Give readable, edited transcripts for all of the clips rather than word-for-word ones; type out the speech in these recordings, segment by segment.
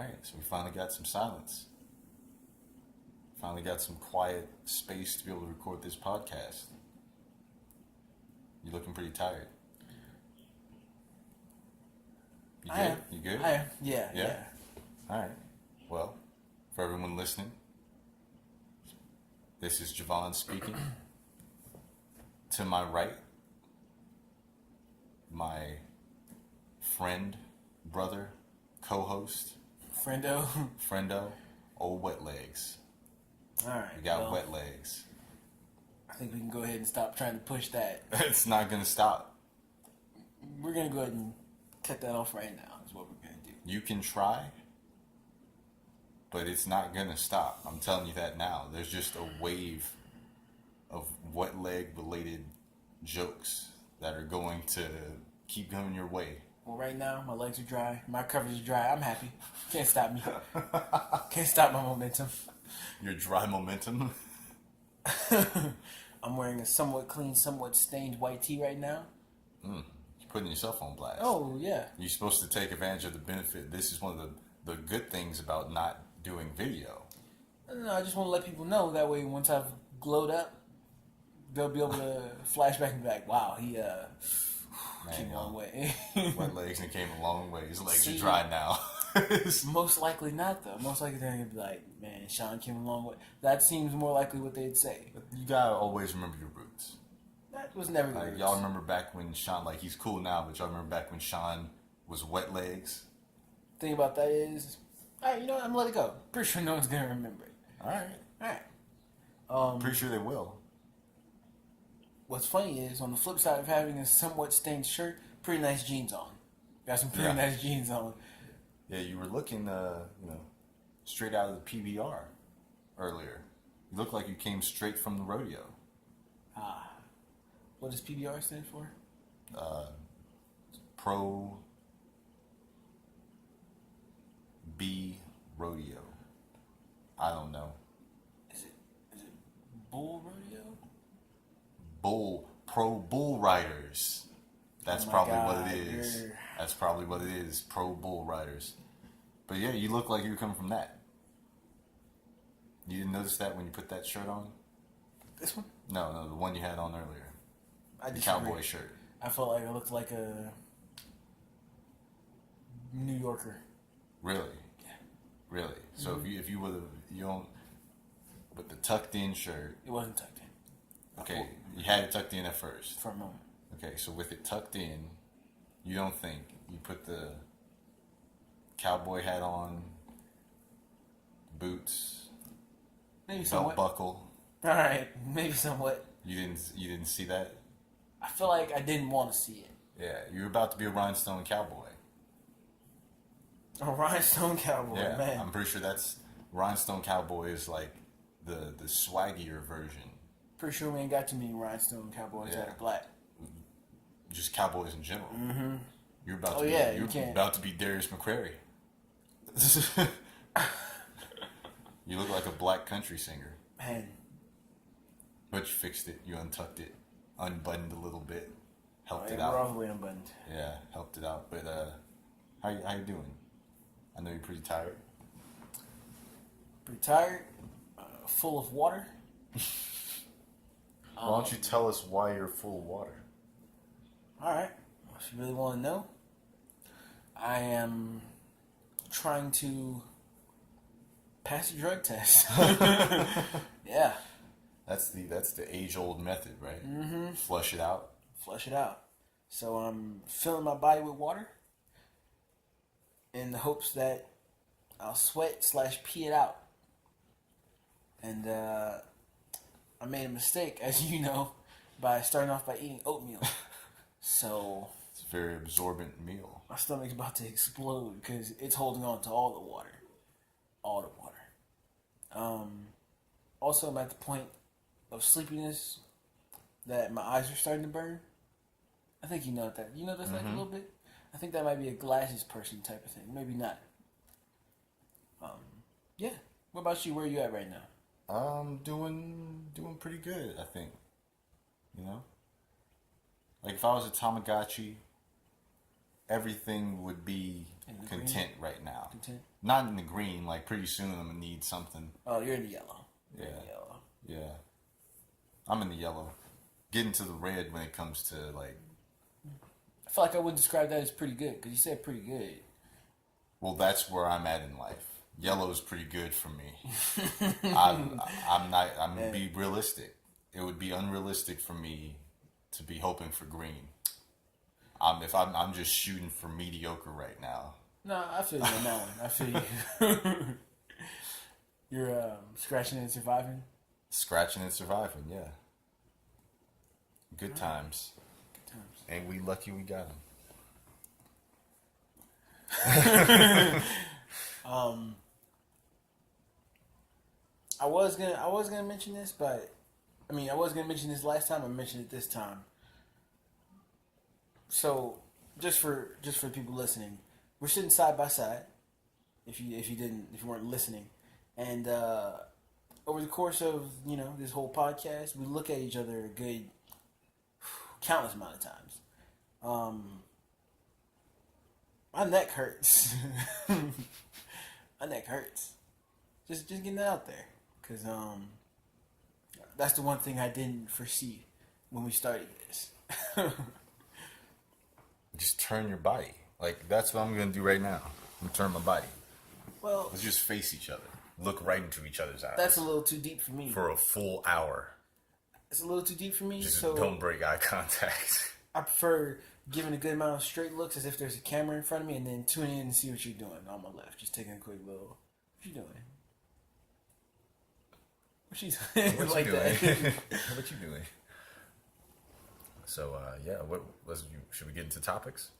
right, so we finally got some silence. Finally got some quiet space to be able to record this podcast. You're looking pretty tired. You good? You good? I am. Yeah. All right. Well, for everyone listening, this is Javon speaking. To my right, my friend, brother, co-host, friendo, old Wet Legs. All right. We got Wet Legs. I think we can go ahead and stop trying to push that. It's not going to stop. We're going to go ahead and cut that off right now is what we're going to do. You can try, but it's not going to stop. I'm telling you that now. There's just a wave of wet leg related jokes that are going to keep coming your way. Well, right now, my legs are dry. My coverage is dry. I'm happy. Can't stop me. Can't stop my momentum. Your dry momentum? I'm wearing a somewhat clean, somewhat stained white tee right now. You're putting yourself on blast. Oh, yeah. You're supposed to take advantage of the benefit. This is one of the good things about not doing video. No, I just want to let people know. That way, once I've glowed up, they'll be able to flash back and be like, wow, he came a long way. Wet Legs and came a long way. His legs are dry now. Most likely not, though. Most likely they're going to be like, man, Shawn came a long way. That seems more likely what they'd say. But you got to always remember your roots. That was never the roots. Y'all remember back when Shawn, he's cool now, but y'all remember back when Shawn was Wet Legs? The thing about that is, all right, you know what? I'm going to let it go. Pretty sure no one's going to remember it. All right. Pretty sure they will. What's funny is, on the flip side of having a somewhat stained shirt, pretty nice jeans on. Got some pretty nice jeans on. Yeah, you were looking, straight out of the PBR earlier. You look like you came straight from the rodeo. What does PBR stand for? Pro B Rodeo. I don't know. Is it Bull Rodeo? Pro Bull Riders. That's probably what it is. That's probably what it is. Pro Bull Riders. But yeah, you look like you were coming from that. You didn't notice that when you put that shirt on? This one? No, the one you had on earlier. The cowboy shirt. I felt like I looked like a New Yorker. Really? Yeah. Really? So if you would have, you don't, with the tucked in shirt. It wasn't tucked in. Okay, you had it tucked in at first. For a moment. Okay, so with it tucked in, you don't think you put the cowboy hat on, boots, maybe belt somewhat. buckle. All right, maybe somewhat. You didn't see that? I feel like I didn't want to see it. Yeah, you're about to be a rhinestone cowboy. A rhinestone cowboy, yeah, man. I'm pretty sure that's rhinestone cowboy is like the swaggier version. Pretty sure we ain't got too many rhinestone cowboys that are black. Just cowboys in general. Mm-hmm. You're about to be Darius McCrary. You look like a black country singer. Man. But you fixed it. You untucked it, unbuttoned a little bit, helped it we're out. all the way unbuttoned. Yeah, helped it out. But how you doing? I know you're pretty tired. Pretty tired. Full of water. Why don't you tell us why you're full of water? All right. If you really want to know, I am trying to pass a drug test. Yeah. That's the age-old method, right? Mm-hmm. Flush it out. Flush it out. So I'm filling my body with water in the hopes that I'll sweat/pee it out. And I made a mistake, as you know, by starting off by eating oatmeal. So it's a very absorbent meal. My stomach's about to explode because it's holding on to all the water. All the water. Also, I'm at the point of sleepiness that my eyes are starting to burn. I think you know that. You know that's like a little bit? I think that might be a glasses person type of thing. Maybe not. Yeah. What about you? Where are you at right now? Doing pretty good, I think. You know? Like if I was a Tamagotchi everything would be content green? right now. Content? Not in the green. Like pretty soon I'm gonna need something. Oh, you're in the yellow. Yeah. In the yellow. Yeah. I'm in the yellow. Getting to the red when it comes to like. I feel like I wouldn't describe that as pretty good because you said pretty good. Well, that's where I'm at in life. Yellow is pretty good for me. I'm gonna be realistic. It would be unrealistic for me to be hoping for green. If I'm just shooting for mediocre right now. No, I feel you on that one. I feel you. You're scratching and surviving. Scratching and surviving, yeah. Good times. Good times. Ain't we lucky we got them? I was gonna mention this, but I was gonna mention this last time. I mentioned it this time. So, just for people listening, we're sitting side by side. If you weren't listening, and over the course of this whole podcast, we look at each other a good countless amount of times. My neck hurts. My neck hurts. Just getting that out there, because that's the one thing I didn't foresee when we started this. Just turn your body. Like, that's what I'm going to do right now. I'm going to turn my body. Well, let's just face each other. Look right into each other's eyes. That's a little too deep for me. For a full hour. It's a little too deep for me. Just so don't break eye contact. I prefer giving a good amount of straight looks as if there's a camera in front of me, and then tuning in and see what you're doing on my left. Just taking a quick little, what you doing? What you doing? What like you doing? that. What you doing? So, should we get into topics?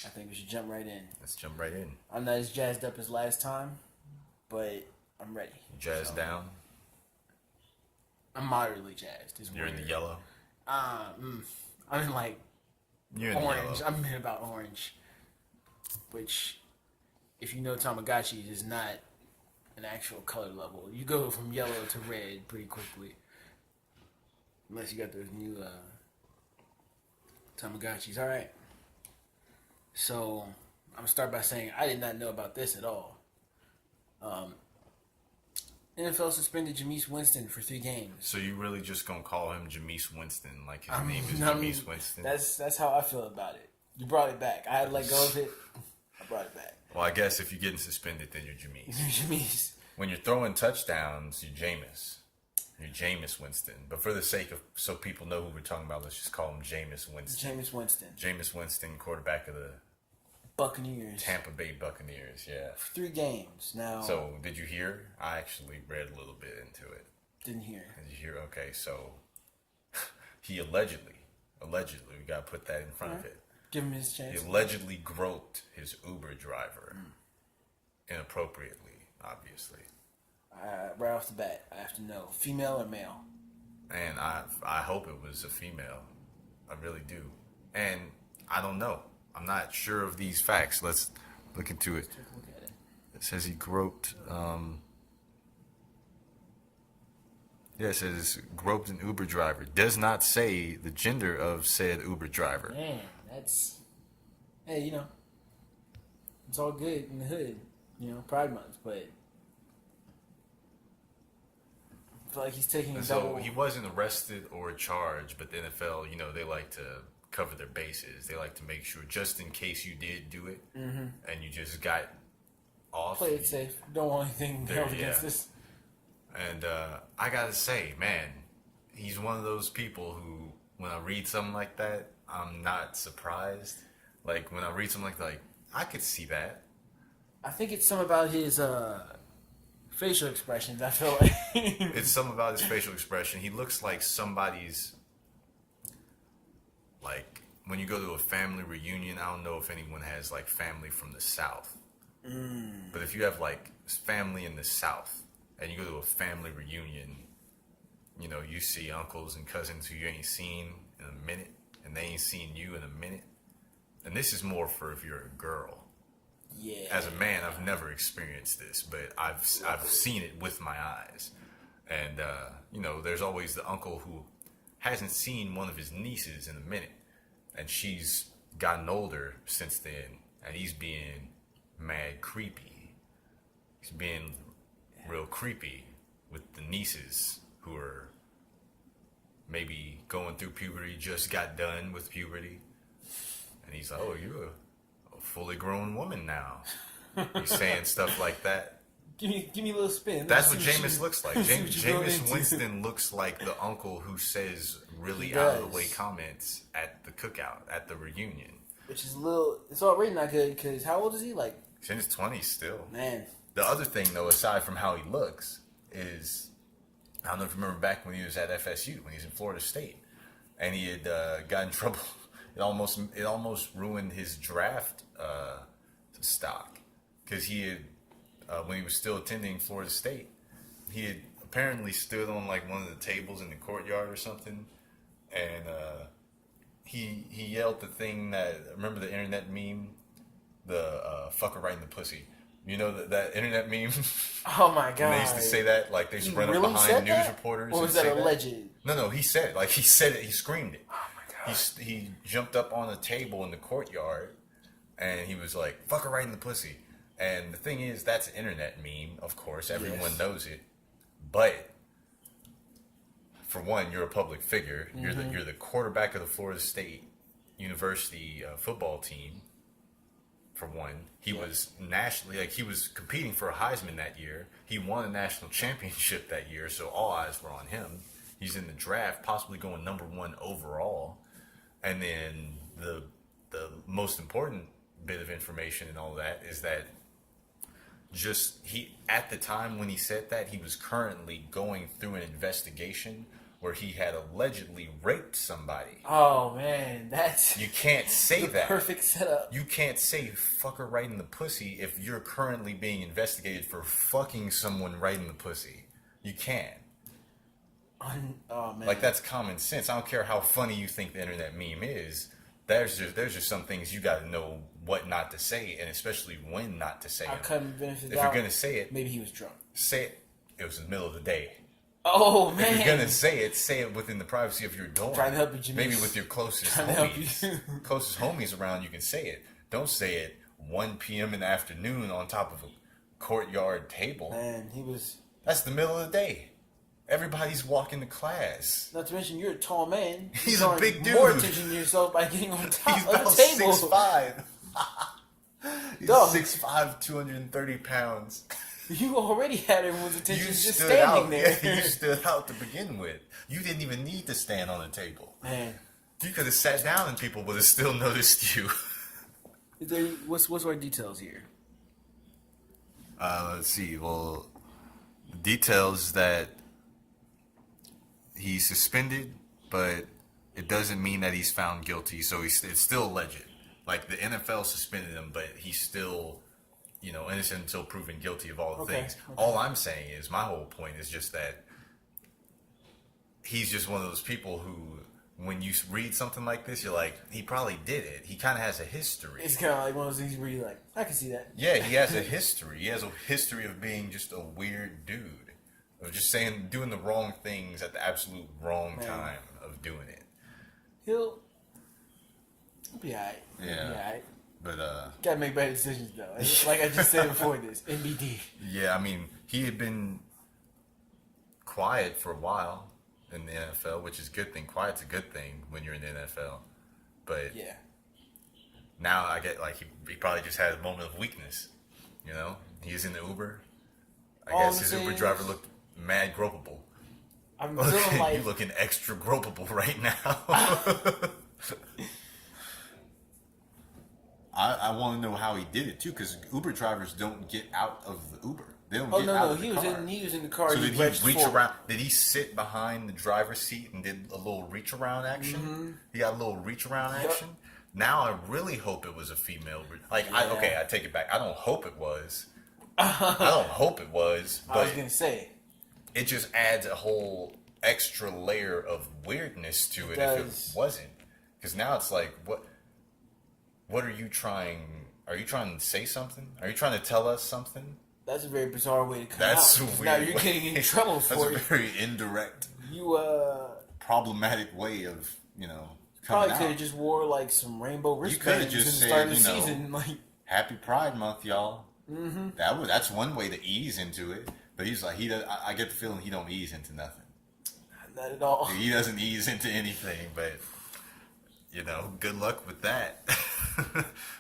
I think we should jump right in. Let's jump right in. I'm not as jazzed up as last time, but I'm ready. Jazzed down? I'm moderately jazzed. You're in the yellow? I'm in like You're in orange. the yellow. I'm in about orange. Which, if you know Tamagotchis, is not an actual color level. You go from yellow to red pretty quickly. Unless you got those new Tamagotchis. Alright. So, I'm going to start by saying I did not know about this at all. NFL suspended Jameis Winston for 3 games. So you really just gonna call him Jamies Winston, like his name is Jamies Winston? That's how I feel about it. You brought it back. I had to let go of it. I brought it back. Well, I guess if you're getting suspended, then you're Jamies. Jameis. When you're throwing touchdowns, you're Jameis. You're Jameis Winston. But for the sake of, so people know who we're talking about, let's just call him Jameis Winston. Jameis Winston. Jameis Winston, quarterback of the Buccaneers. Tampa Bay Buccaneers, yeah. For 3 games. Now. So, did you hear? I actually read a little bit into it. Didn't hear. Did you hear? Okay, so he allegedly, we gotta put that in front of it. Give him his chance. He allegedly groped his Uber driver inappropriately, obviously. Right off the bat, I have to know, female or male? And I hope it was a female. I really do. And I don't know. I'm not sure of these facts. Let's look into it. Take a look at it. It says he groped. It says groped an Uber driver. Does not say the gender of said Uber driver. Man, that's. Hey, it's all good in the hood. Pride Month, but I feel like he's taking a double. So he wasn't arrested or charged, but the NFL, they like to cover their bases. They like to make sure, just in case you did do it, and you just got off. Play it safe. Don't want anything held against this. And I gotta say, man, he's one of those people who, when I read something like that, I'm not surprised. Like, when I read something like that, I could see that. I think it's something about his facial expressions, I feel like. It's something about his facial expression. He looks like somebody's... Like, when you go to a family reunion, I don't know if anyone has, family from the South. But if you have, family in the South, and you go to a family reunion, you see uncles and cousins who you ain't seen in a minute, and they ain't seen you in a minute. And this is more for if you're a girl. Yeah. As a man, I've never experienced this, but I've seen it with my eyes. And, there's always the uncle who hasn't seen one of his nieces in a minute, and she's gotten older since then, and he's being mad creepy. He's being real creepy with the nieces who are maybe going through puberty, just got done with puberty. And he's like, oh, you're a fully grown woman now. He's saying stuff like that. Give me a little spin. That's what Jameis looks like. Jamies Winston looks like the uncle who says really out of the way comments at the cookout, at the reunion. Which is a little, it's already not good because how old is he? Like, he's in his 20s still. Man. The other thing, though, aside from how he looks, is I don't know if you remember back when he was at FSU, when he was in Florida State, and he had got in trouble. It almost ruined his draft stock because he had when he was still attending Florida State, he had apparently stood on like one of the tables in the courtyard or something, and he yelled the thing that, remember the internet meme, the fucker right in the pussy. You know that internet meme? Oh my god! And they used to say that, like they used to run up behind news reporters. Or was that alleged? No, he said it. Like he said it. He screamed it. Oh my god! He jumped up on a table in the courtyard, and he was like, "Fuck her right in the pussy." And the thing is, that's an internet meme. Of course, everyone knows it. But for one, you're a public figure. Mm-hmm. You're the quarterback of the Florida State University football team. For one, he was nationally, like he was competing for a Heisman that year. He won a national championship that year, so all eyes were on him. He's in the draft, possibly going number 1 overall. And then the most important bit of information and all that is that he at the time when he said that, he was currently going through an investigation where he had allegedly raped somebody. Oh man, that's you can't say that. Perfect setup. You can't say "fuck her right in the pussy" if you're currently being investigated for fucking someone right in the pussy. You can't. Oh man, like that's common sense. I don't care how funny you think the internet meme is. There's just some things you got to know what not to say, and especially when not to say I them. couldn't benefit. If you're gonna say it, maybe he was drunk. Say it. It was in the middle of the day. Oh man! If you're gonna say it within the privacy of your dorm. Trying to help you, Jameis. Maybe with your closest homies. Closest homies around, you can say it. Don't say it 1 p.m. in the afternoon on top of a courtyard table. Man, he was. That's the middle of the day. Everybody's walking to class. Not to mention, you're a tall man. He's a big dude. More attention to yourself by getting on top He's of about the table. 6'5". He's Dog. 6'5", 230 pounds. You already had everyone's attention just stood standing out. there. Yeah, you stood out to begin with. You didn't even need to stand on the table. Man, you could have sat down and people would have still noticed you. What's our details here? Let's see. Well, the details that he's suspended, but it doesn't mean that he's found guilty. So it's still alleged. Like the NFL suspended him, but he's still, innocent until proven guilty of all the things. Okay. All I'm saying is, my whole point is just that he's just one of those people who, when you read something like this, you're like, he probably did it. He kind of has a history. It's kind of like one of those things where you're like, I can see that. Yeah, he has a history. He has a history of being just a weird dude. Of just doing the wrong things at the absolute wrong time of doing it. He'll be alright. Yeah. He'll be alright. But, gotta make better decisions, though. Like I just said before this, NBD. Yeah, I mean, he had been quiet for a while in the NFL, which is a good thing. Quiet's a good thing when you're in the NFL. But yeah, now I get like he probably just had a moment of weakness. He's in the Uber. I guess his Uber driver looked mad gropable. I'm feeling like you looking extra gropable right now. I want to know how he did it too, because Uber drivers don't get out of the Uber. They don't get out of the car. He was in the car. So did he reach around? Did he sit behind the driver's seat and did a little reach around action? Mm-hmm. He got a little reach around action. Now I really hope it was a female. I take it back. I don't hope it was. I don't hope it was. But I was gonna say it just adds a whole extra layer of weirdness to it if it wasn't. Because now it's like, what are you trying? Are you trying to say something? Are you trying to tell us something? That's a very bizarre way to come That's out. That's a weird now you're getting in trouble for it. That's a very indirect, problematic way of, Probably coming could out. have just wore like some rainbow You could have wristbands and just started said, the you know, season. Like, Happy Pride Month, y'all. Mm-hmm. That's one way to ease into it. But he's like, he does. I get the feeling he don't ease into nothing. not at all. He doesn't ease into anything. But you know, good luck with that.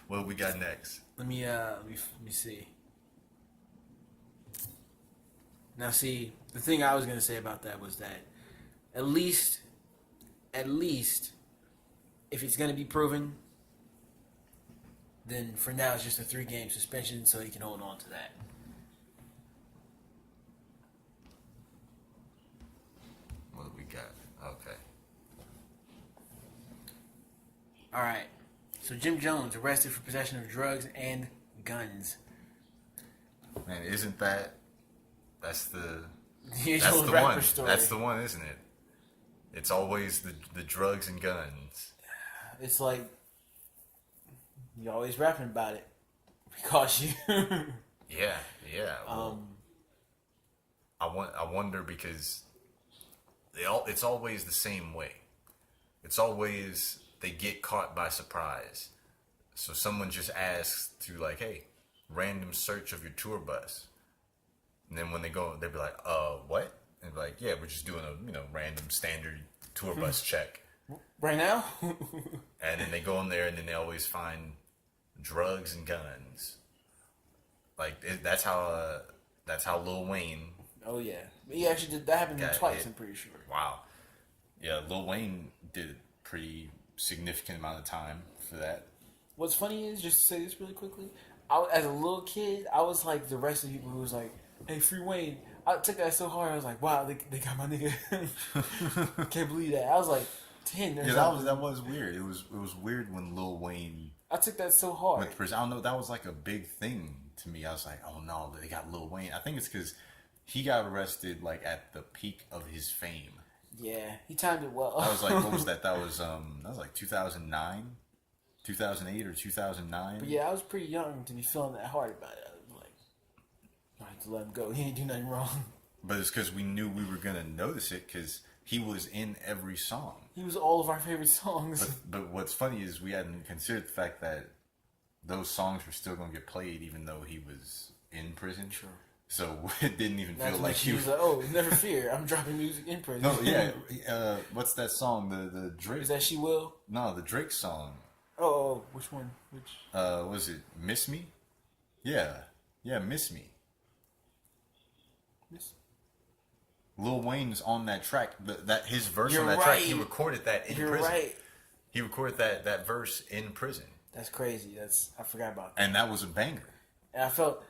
What we got next? Let me see. Now, see, the thing I was gonna say about that was that at least, if it's gonna be proven, then for now it's just a 3-game suspension, so he can hold on to that. What do we got? Okay. All right. So Jim Jones arrested for possession of drugs and guns. Man, isn't that? That's the rapper one. story. That's the one, isn't it? It's always the drugs and guns. It's like you always rapping about it because you. Yeah. Well, I wonder because it's always the same way. It's always they get caught by surprise. So someone just asks to like, hey, random search of your tour bus. And then when they go, they'll be like, what? And be like, yeah, we're just doing a random standard tour bus check. Right now? And then they go in there and then they always find drugs and guns. Like that's how Lil Wayne. Oh yeah, he actually did that. Happened twice. Hit. I'm pretty sure. Wow. Yeah, Lil Wayne did a pretty significant amount of time for that. What's funny is, just to say this really quickly, as a little kid, I was like the rest of the people who was like, "Hey, Free Wayne." I took that so hard. I was like, "Wow, they got my nigga." Can't believe that. I was like 10. Yeah, that was weird. It was weird when Lil Wayne. I took that so hard. Went to prison. I don't know. That was like a big thing to me. I was like, "Oh no, they got Lil Wayne." I think it's because he got arrested like at the peak of his fame. Yeah, he timed it well. I was like, what was that? That was like 2009, 2008 or 2009. But yeah, I was pretty young to be feeling that hard about it. I was like, I have to let him go. He ain't do nothing wrong. But it's because we knew we were gonna notice it because he was in every song. He was all of our favorite songs. But what's funny is we hadn't considered the fact that those songs were still gonna get played even though he was in prison. Sure. So it didn't even feel like he was like, "Oh, never fear, I'm dropping music in prison." No, yeah. What's that song? The Drake. Is that She Will? No, the Drake song. Oh, which one? Which? Was it Miss Me? Yeah, Miss Me. Miss. Lil Wayne's on that track. That his verse You're on that right. track. He recorded that in You're prison. right. He recorded that verse in prison. That's crazy. I forgot about that. And that was a banger. And I felt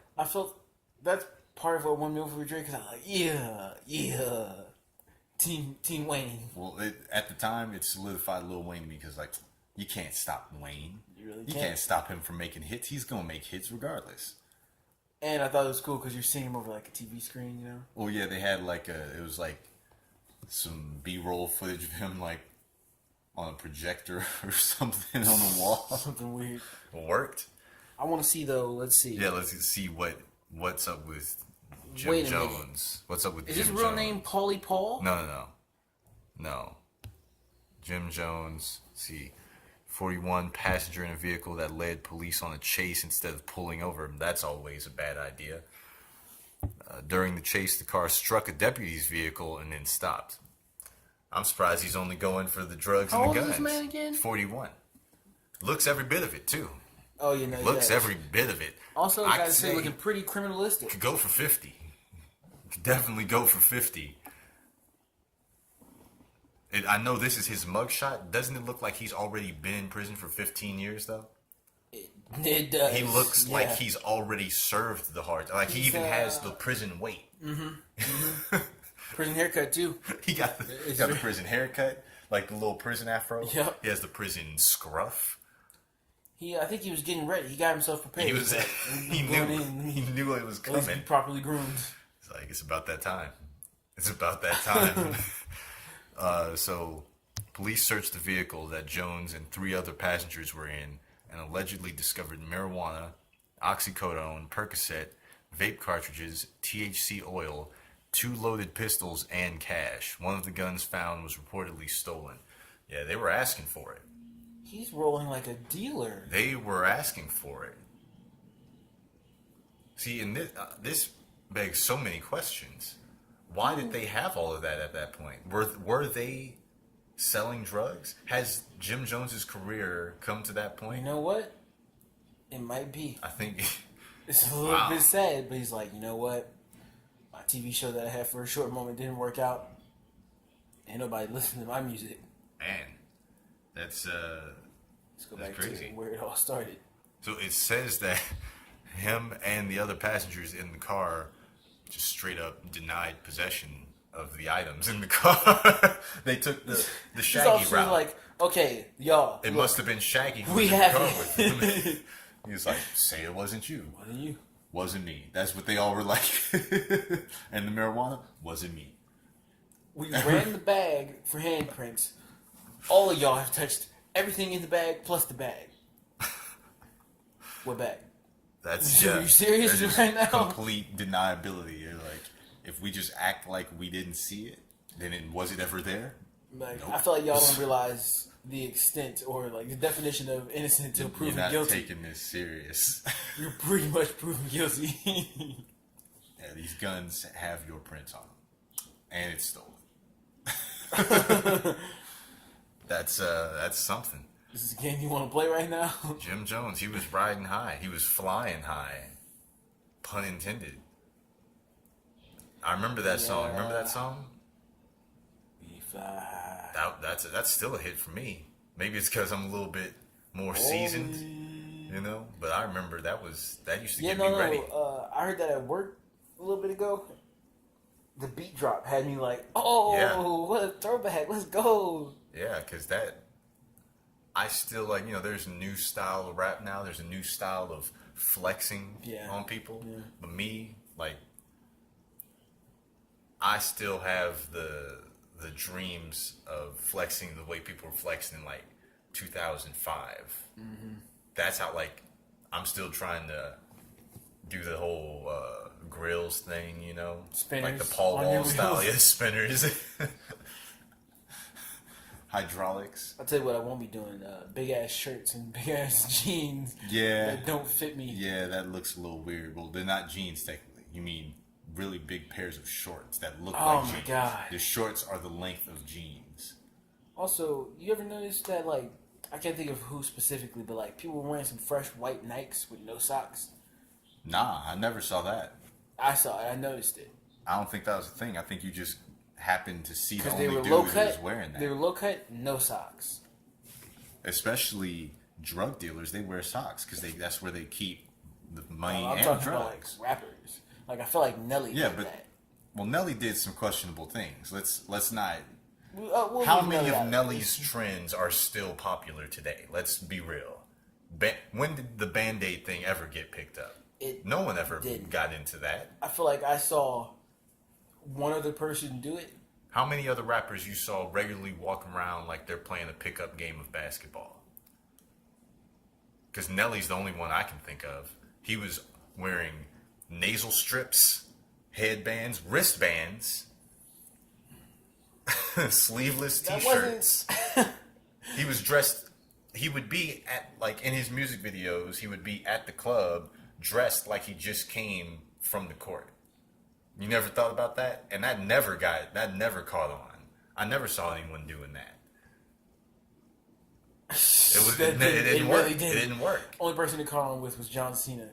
that's part of what won me over with Drake, because I was like, yeah, Team Wayne. Well, at the time, it solidified Lil Wayne because like you can't stop Wayne. You really can't stop him from making hits. He's gonna make hits regardless. And I thought it was cool because you're seeing him over like a TV screen, you know. Well, yeah, they had it was like some B-roll footage of him like on a projector or something on the wall. Something weird. It worked. I want to see though. Let's see. Yeah, let's see what's up with Jim Wait a Jones. minute. What's up with Is Jim his real Jones? name Paulie Paul? No. Jim Jones. Let's see, 41, passenger in a vehicle that led police on a chase instead of pulling over him. That's always a bad idea. During the chase, the car struck a deputy's vehicle and then stopped. I'm surprised he's only going for the drugs How and old the is guns. this man again? 41. Looks every bit of it too. Oh, you know. Looks yeah. every bit of it. Also, I gotta could say, looking pretty criminalistic. Could go for 50. Could definitely go for 50. I know this is his mugshot. Doesn't it look like he's already been in prison for 15 years though? It does. He looks like he's already served the hard. Like he even has the prison weight. Prison haircut too. He got the prison haircut, like the little prison afro. Yep. He has the prison scruff. I think he was getting ready. He got himself prepared. He was. He knew it was coming. He properly groomed. It's like it's about that time. It's about that time. So, police searched the vehicle that Jones and 3 other passengers were in and allegedly discovered marijuana, oxycodone, Percocet, vape cartridges, THC oil, 2 loaded pistols, and cash. One of the guns found was reportedly stolen. Yeah, they were asking for it. He's rolling like a dealer. They were asking for it. See, and this begs so many questions. Why did they have all of that at that point? Were they selling drugs? Has Jim Jones's career come to that point? You know what? It might be. I think It's a little bit sad, but he's like, you know what? My TV show that I had for a short moment didn't work out. Ain't nobody listening to my music. Man, that's Let's go back crazy. to where it all started. So it says that him and the other passengers in the car just straight up denied possession of the items in the car. They took the Shaggy route. Like, okay, y'all. It must have been Shaggy who we was in have the car it. with him. He was like, say it wasn't you. Wasn't you? Wasn't me. That's what they all were like. And the marijuana wasn't me. We ran the bag for handprints. All of y'all have touched everything in the bag plus the bag. What bag? That's Are you serious that's right now? Complete deniability. You're like, if we just act like we didn't see it, then was it ever there? Like, Nope. I feel like y'all don't realize the extent or like the definition of innocent until You're proven not guilty. taking this serious. You're pretty much proven guilty. Yeah, these guns have your prints on them, and it's stolen. That's something. This is a game you want to play right now? Jim Jones, he was riding high. He was flying high. Pun intended. I remember that song. Remember that song? We fly. That's still a hit for me. Maybe it's because I'm a little bit more seasoned, you know. But I remember that used to get me ready. I heard that at work a little bit ago. The beat drop had me like, oh, what a throwback! Let's go. Yeah, because I still like, there's a new style of rap now. There's a new style of flexing on people. Yeah. But me, like, I still have the dreams of flexing the way people were flexing in like 2005. Mm-hmm. That's how, like, I'm still trying to do the whole grills thing, Spinners, like the Paul Wall style, spinners. Hydraulics. I'll tell you what I won't be doing. Big ass shirts and big ass jeans. Yeah. That don't fit me. Yeah, that looks a little weird. Well, they're not jeans technically. You mean really big pairs of shorts that look like jeans. Oh my god. The shorts are the length of jeans. Also, you ever notice that, like, I can't think of who specifically, but like people were wearing some fresh white Nikes with no socks? Nah, I never saw that. I saw it. I noticed it. I don't think that was a thing. I think you just happened to see the only dude who was wearing that. They were low cut, no socks. Especially drug dealers, they wear socks because that's where they keep the money I'm and talking drugs. About, like, rappers. Like, I feel like Nelly did that. Well, Nelly did some questionable things. Let's not. We'll how many of Nelly's trends are still popular today? Let's be real. When did the Band-Aid thing ever get picked up? No one ever got into that. I feel like I saw one other person do it. How many other rappers you saw regularly walking around like they're playing a pickup game of basketball? Because Nelly's the only one I can think of. He was wearing nasal strips, headbands, wristbands, sleeveless t-shirts. He was dressed. He would be at, like, in his music videos, he would be at the club dressed like he just came from the court. You never thought about that? And that never caught on. I never saw anyone doing that. It didn't work. It didn't work. Only person to caught on with was John Cena.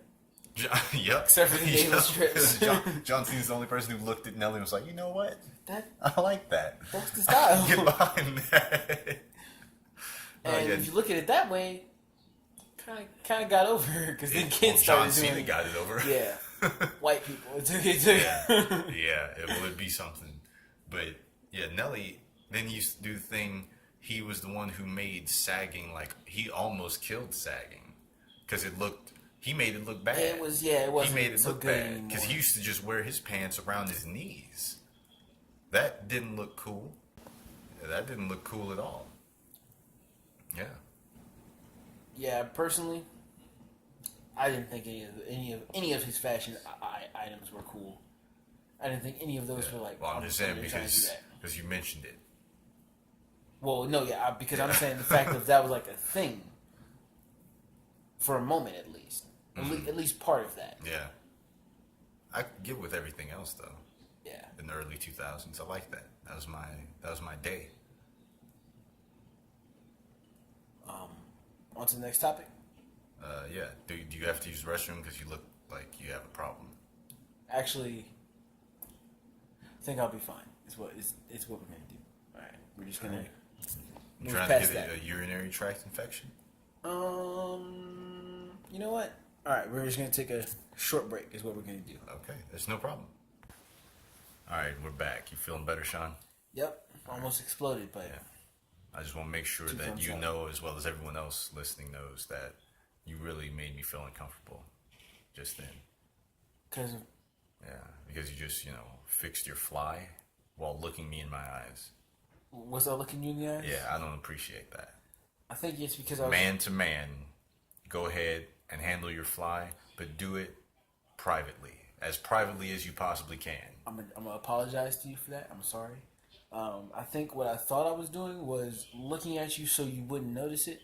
Yep. Except for the nasal strips. John Cena's the only person who looked at Nelly and was like, you know what? I like that. That's the style. Get behind that. And if you look at it that way, kind of got over because then kids started doing. John Cena got it over. Yeah, white people. It took. Yeah, it would be something. But yeah, Nelly. Then he used to do the thing. He was the one who made sagging, like, he almost killed sagging because he made it look bad. It wasn't. He made it so look good bad because he used to just wear his pants around his knees. That didn't look cool. That didn't look cool at all. Yeah. Yeah, personally, I didn't think any of his fashion items were cool. I didn't think any of those were like. Well, I'm just saying because you mentioned it. Well, no, yeah, because I'm saying the fact that was like a thing for a moment at least. At least part of that. Yeah. I could get with everything else though. Yeah. In the early 2000s, I like that. That was my day. On to the next topic. Yeah. Do you have to use the restroom because you look like you have a problem? Actually, I think I'll be fine. It's what we're gonna do. All right, we're just gonna You move trying past to get that. a urinary tract infection? You know what? All right, we're just gonna take a short break. Is what we're gonna do. Okay, there's no problem. All right, we're back. You feeling better, Shawn? Yep, almost exploded, but Yeah. I just want to make sure Two that thumbs you up. know, as well as everyone else listening knows, that you really made me feel uncomfortable just then. because Yeah, because you just, fixed your fly while looking me in my eyes. was I looking you in the eyes? Yeah, I don't appreciate that. I think it's because I was. Man to man, go ahead and handle your fly, but do it privately, as privately as you possibly can. I'm gonna apologize to you for that. I'm sorry. I think what I thought I was doing was looking at you so you wouldn't notice it.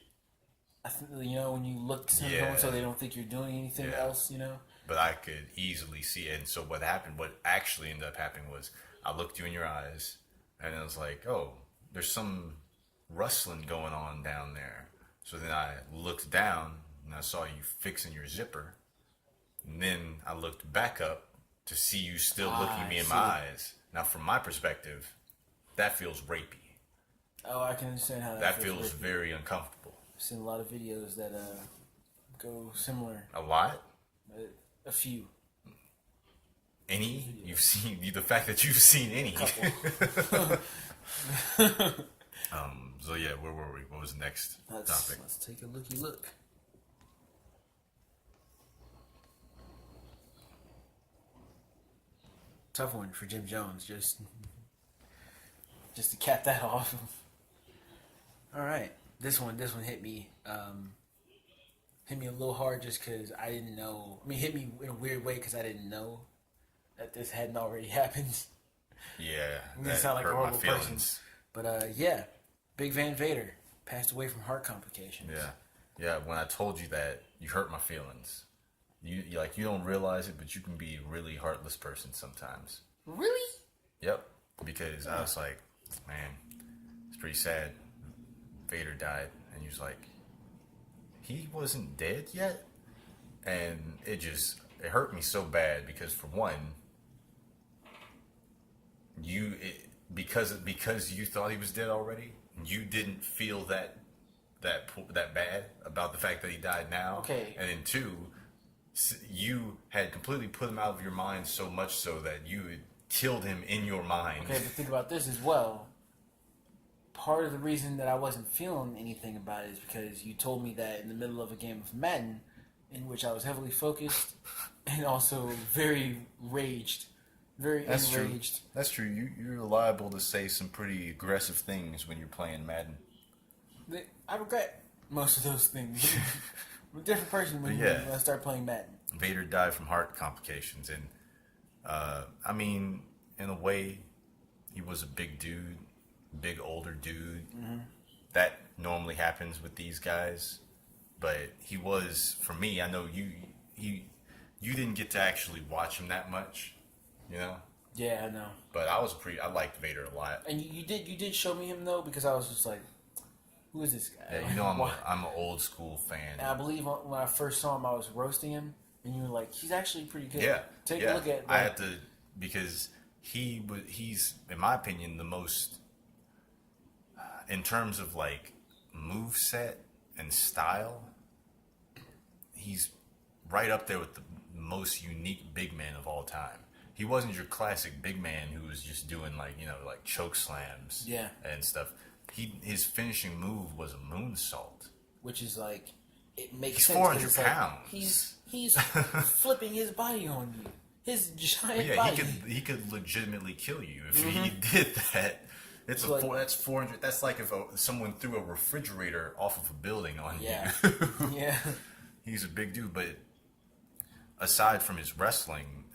I think when you look someone Yeah. so they don't think you're doing anything Yeah. else. But I could easily see it. And so what actually ended up happening was I looked you in your eyes and I was like, oh, there's some rustling going on down there. So then I looked down and I saw you fixing your zipper. And then I looked back up to see you still looking me in my eyes. Now, from my perspective, that feels rapey. Oh, I can understand how That feels very uncomfortable. I've seen a lot of videos that go similar. A lot? A few. Any? You've seen the fact that you've seen any. So yeah, where were we? What was the next topic? Let's take a look. Tough one for Jim Jones, just to cap that off. All right, this one hit me. Hit me a little hard just because I didn't know. I mean, hit me in a weird way because I didn't know that this hadn't already happened. Yeah, You sound like a hurt my horrible person. feelings. But yeah, Big Van Vader passed away from heart complications. Yeah. When I told you that, you hurt my feelings. You don't realize it, but you can be a really heartless person sometimes. Really? Yep. Because I was like, man, it's pretty sad. Vader died, and he was like, he wasn't dead yet, and it hurt me so bad because for one, because you thought he was dead already, you didn't feel that bad about the fact that he died now. Okay. And then two, you had completely put him out of your mind so much so that you had killed him in your mind. Okay, but think about this as well. Part of the reason that I wasn't feeling anything about it is because you told me that in the middle of a game of Madden, in which I was heavily focused and also very raged, very That's enraged. True. That's true. You're liable to say some pretty aggressive things when you're playing Madden. I regret most of those things. I'm a different person when I start playing Madden. Vader died from heart complications, and I mean, in a way, he was a big dude, big older dude. Mm-hmm. That normally happens with these guys, but he was, for me. I know you didn't get to actually watch him that much, Yeah, I know. But I liked Vader a lot. And you did show me him though, because I was just like, who is this guy? Yeah, I'm an old school fan. And I believe when I first saw him, I was roasting him, and you were like, he's actually pretty good. Yeah, Take a look at. I had to, because he's in my opinion the most in terms of like move set and style. He's right up there with the most unique big man of all time. He wasn't your classic big man who was just doing like choke slams and stuff. His finishing move was a moonsault, which is like, it makes he's sense. 400 pounds. He's flipping his body on you. His giant body. He could legitimately kill you if he did that. That's 400. That's like if someone threw a refrigerator off of a building on you. Yeah. He's a big dude, but aside from his wrestling,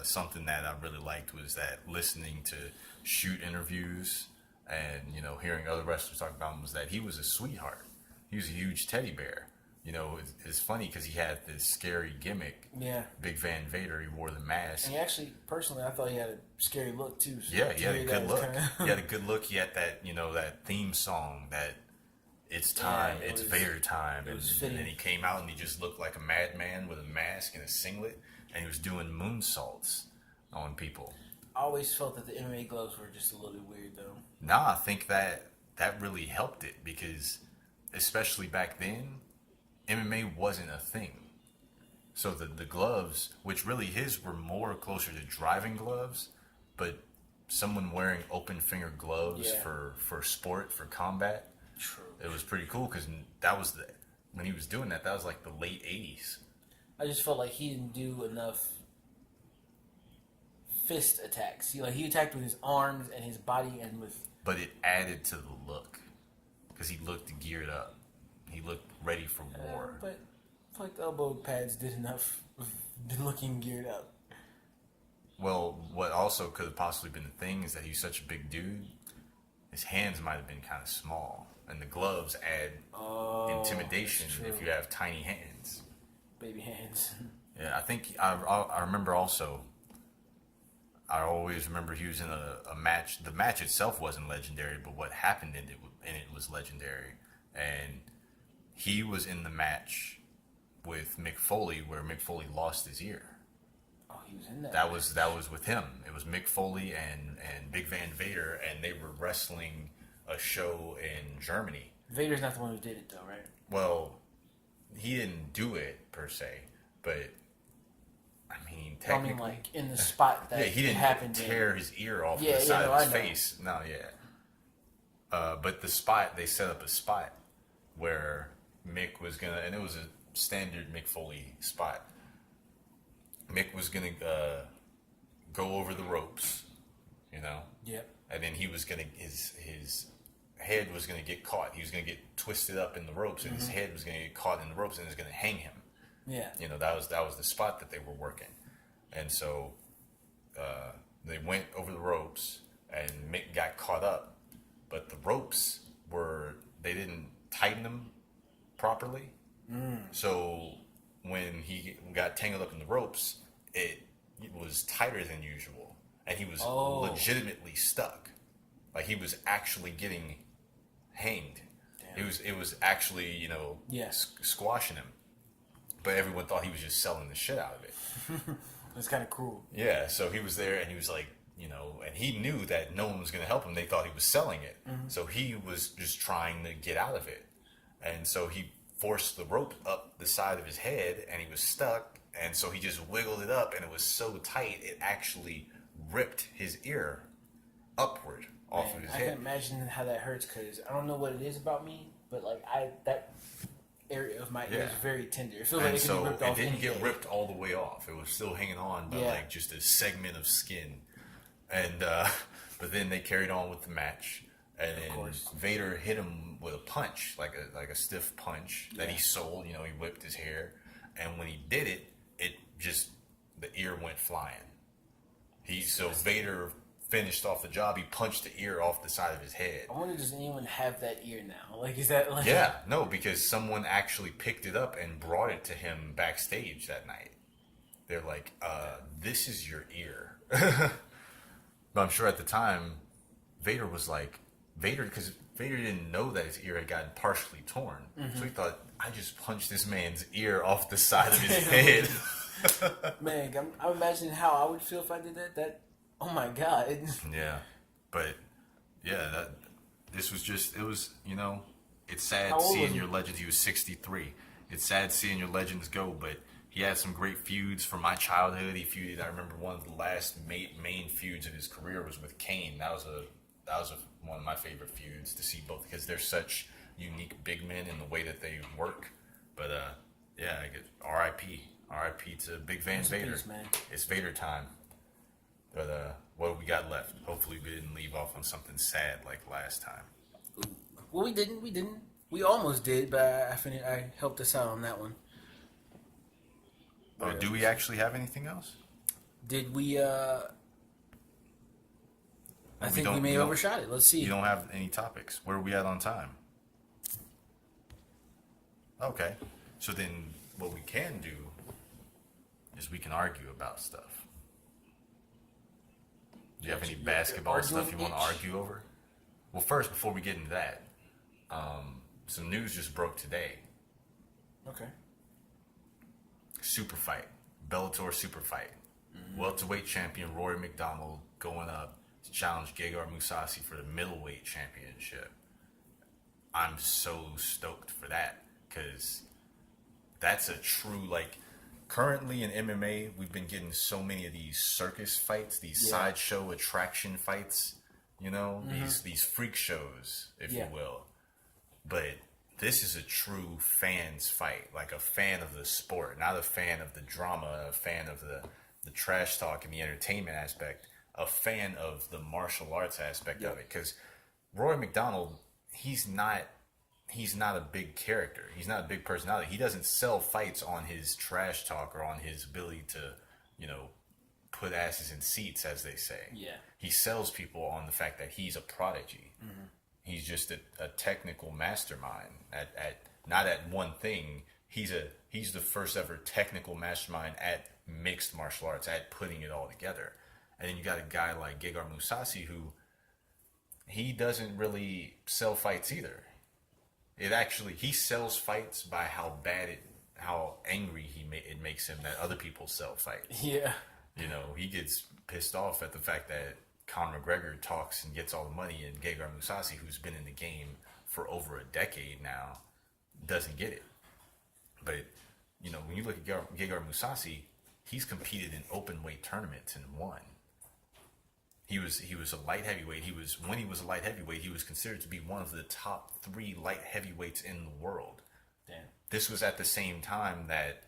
something that I really liked was that listening to shoot interviews and hearing other wrestlers talk about him was that he was a sweetheart. He was a huge teddy bear. It's funny because he had this scary gimmick. Yeah. Big Van Vader. He wore the mask. And he actually, personally, I thought he had a scary look too. So yeah, he had a good look. He had a good look. He had that, that theme song that it's time, it's Vader time. And then he came out and he just looked like a madman with a mask and a singlet, and he was doing moonsaults on people. I always felt that the MMA gloves were just a little bit weird though. Nah, I think that really helped it because, especially back then, MMA wasn't a thing. So the gloves, which really his were more closer to driving gloves, but someone wearing open finger gloves for sport, for combat, True. It was pretty cool because when he was doing that was like the late 80s. I just felt like he didn't do enough fist attacks. He attacked with his arms and his body and with... But it added to the look because he looked geared up. He looked ready for war. But I feel like the elbow pads did enough of looking geared up. Well, what also could have possibly been the thing is that he's such a big dude. His hands might have been kind of small, and the gloves add intimidation if you have tiny hands. Baby hands. Yeah, I think I remember also. I always remember he was in a match. The match itself wasn't legendary, but what happened in it was legendary. And he was in the match with Mick Foley, where Mick Foley lost his ear. Oh, he was in that. That was with him. It was Mick Foley and Big Van Vader, and they were wrestling a show in Germany. Vader's not the one who did it, though, right? Well, he didn't do it per se, but I mean, technically, like in the spot that he didn't happened. Tear his ear off the side of his face. No, but the spot, they set up a spot where Mick was gonna, and it was a standard Mick Foley spot. Mick was gonna go over the ropes, Yep. and then he was gonna his head was gonna get caught. He was gonna get twisted up in the ropes, and his head was gonna get caught in the ropes, and it was gonna hang him. Yeah. That was the spot that they were working, and so they went over the ropes, and Mick got caught up, but the ropes they didn't tighten them properly. So when he got tangled up in the ropes, it was tighter than usual, and he was legitimately stuck. Like he was actually getting hanged. Damn. It was actually squashing him, but everyone thought he was just selling the shit out of it. It's kind of cruel. Yeah, so he was there, and he was like, and he knew that no one was going to help him. They thought he was selling it, so he was just trying to get out of it, and so he forced the rope up the side of his head, and he was stuck, and so he just wiggled it up, and it was so tight it actually ripped his ear upward off of his head. I can imagine how that hurts because I don't know what it is about me, but like that area of my ear is very tender. It feels like it can be ripped off. It didn't get ripped all the way off. It was still hanging on by like just a segment of skin, and but then they carried on with the match. And then Vader hit him with a punch, like a stiff punch that he sold. He whipped his hair, and when he did it, the ear went flying. Vader finished off the job. He punched the ear off the side of his head. I wonder, does anyone have that ear now? Like, is that like? Yeah, no, because someone actually picked it up and brought it to him backstage that night. They're like, "This is your ear," but I'm sure at the time, Vader was like. Because Vader didn't know that his ear had gotten partially torn. So he thought, I just punched this man's ear off the side of his head. Man, I'm imagining how I would feel if I did that. Oh my God. Yeah. But, this was just, it was, it's sad seeing your legends. He was 63. It's sad seeing your legends go, but he had some great feuds from my childhood. I remember one of the last main feuds of his career was with Kane. That was one of my favorite feuds to see both because they're such unique big men in the way that they work. But I get R.I.P. to Big Van Vader. Peace, man. It's Vader time. But what do we got left? Hopefully we didn't leave off on something sad like last time. Well, we didn't. We almost did, but I helped us out on that one. Do we actually have anything else? Did we? I think we may have overshot it. Let's see. You don't have any topics. Where are we at on time? Okay. So then what we can do is we can argue about stuff. Do you have any basketball stuff you want to argue over? Well, first, before we get into that, some news just broke today. Okay. Super fight. Bellator super fight. Welterweight champion Rory MacDonald going up to challenge Gerard Mousasi for the middleweight championship. I'm so stoked for that because that's a true, like, currently in MMA, we've been getting so many of these circus fights, these sideshow attraction fights, you know, these freak shows, if you will. But this is a true fans fight, like a fan of the sport, not a fan of the drama, a fan of the trash talk and the entertainment aspect, a fan of the martial arts aspect of it. Because Rory MacDonald, he's not a big character. He's not a big personality. He doesn't sell fights on his trash talk or on his ability to, you know, put asses in seats, as they say. Yeah. He sells people on the fact that he's a prodigy. He's just a technical mastermind at not at one thing. He's the first ever technical mastermind at mixed martial arts, at putting it all together. And then you got a guy like Gerard Mousasi who he doesn't really sell fights either. He sells fights by how angry it makes him that other people sell fights. Yeah. You know, he gets pissed off at the fact that Conor McGregor talks and gets all the money, and Gerard Mousasi, who's been in the game for over a decade now, doesn't get it. But, you know, when you look at Gerard Mousasi, he's competed in open weight tournaments and won. He was a light heavyweight. When he was a light heavyweight, he was considered to be one of the top 3 light heavyweights in the world. Damn. This was at the same time that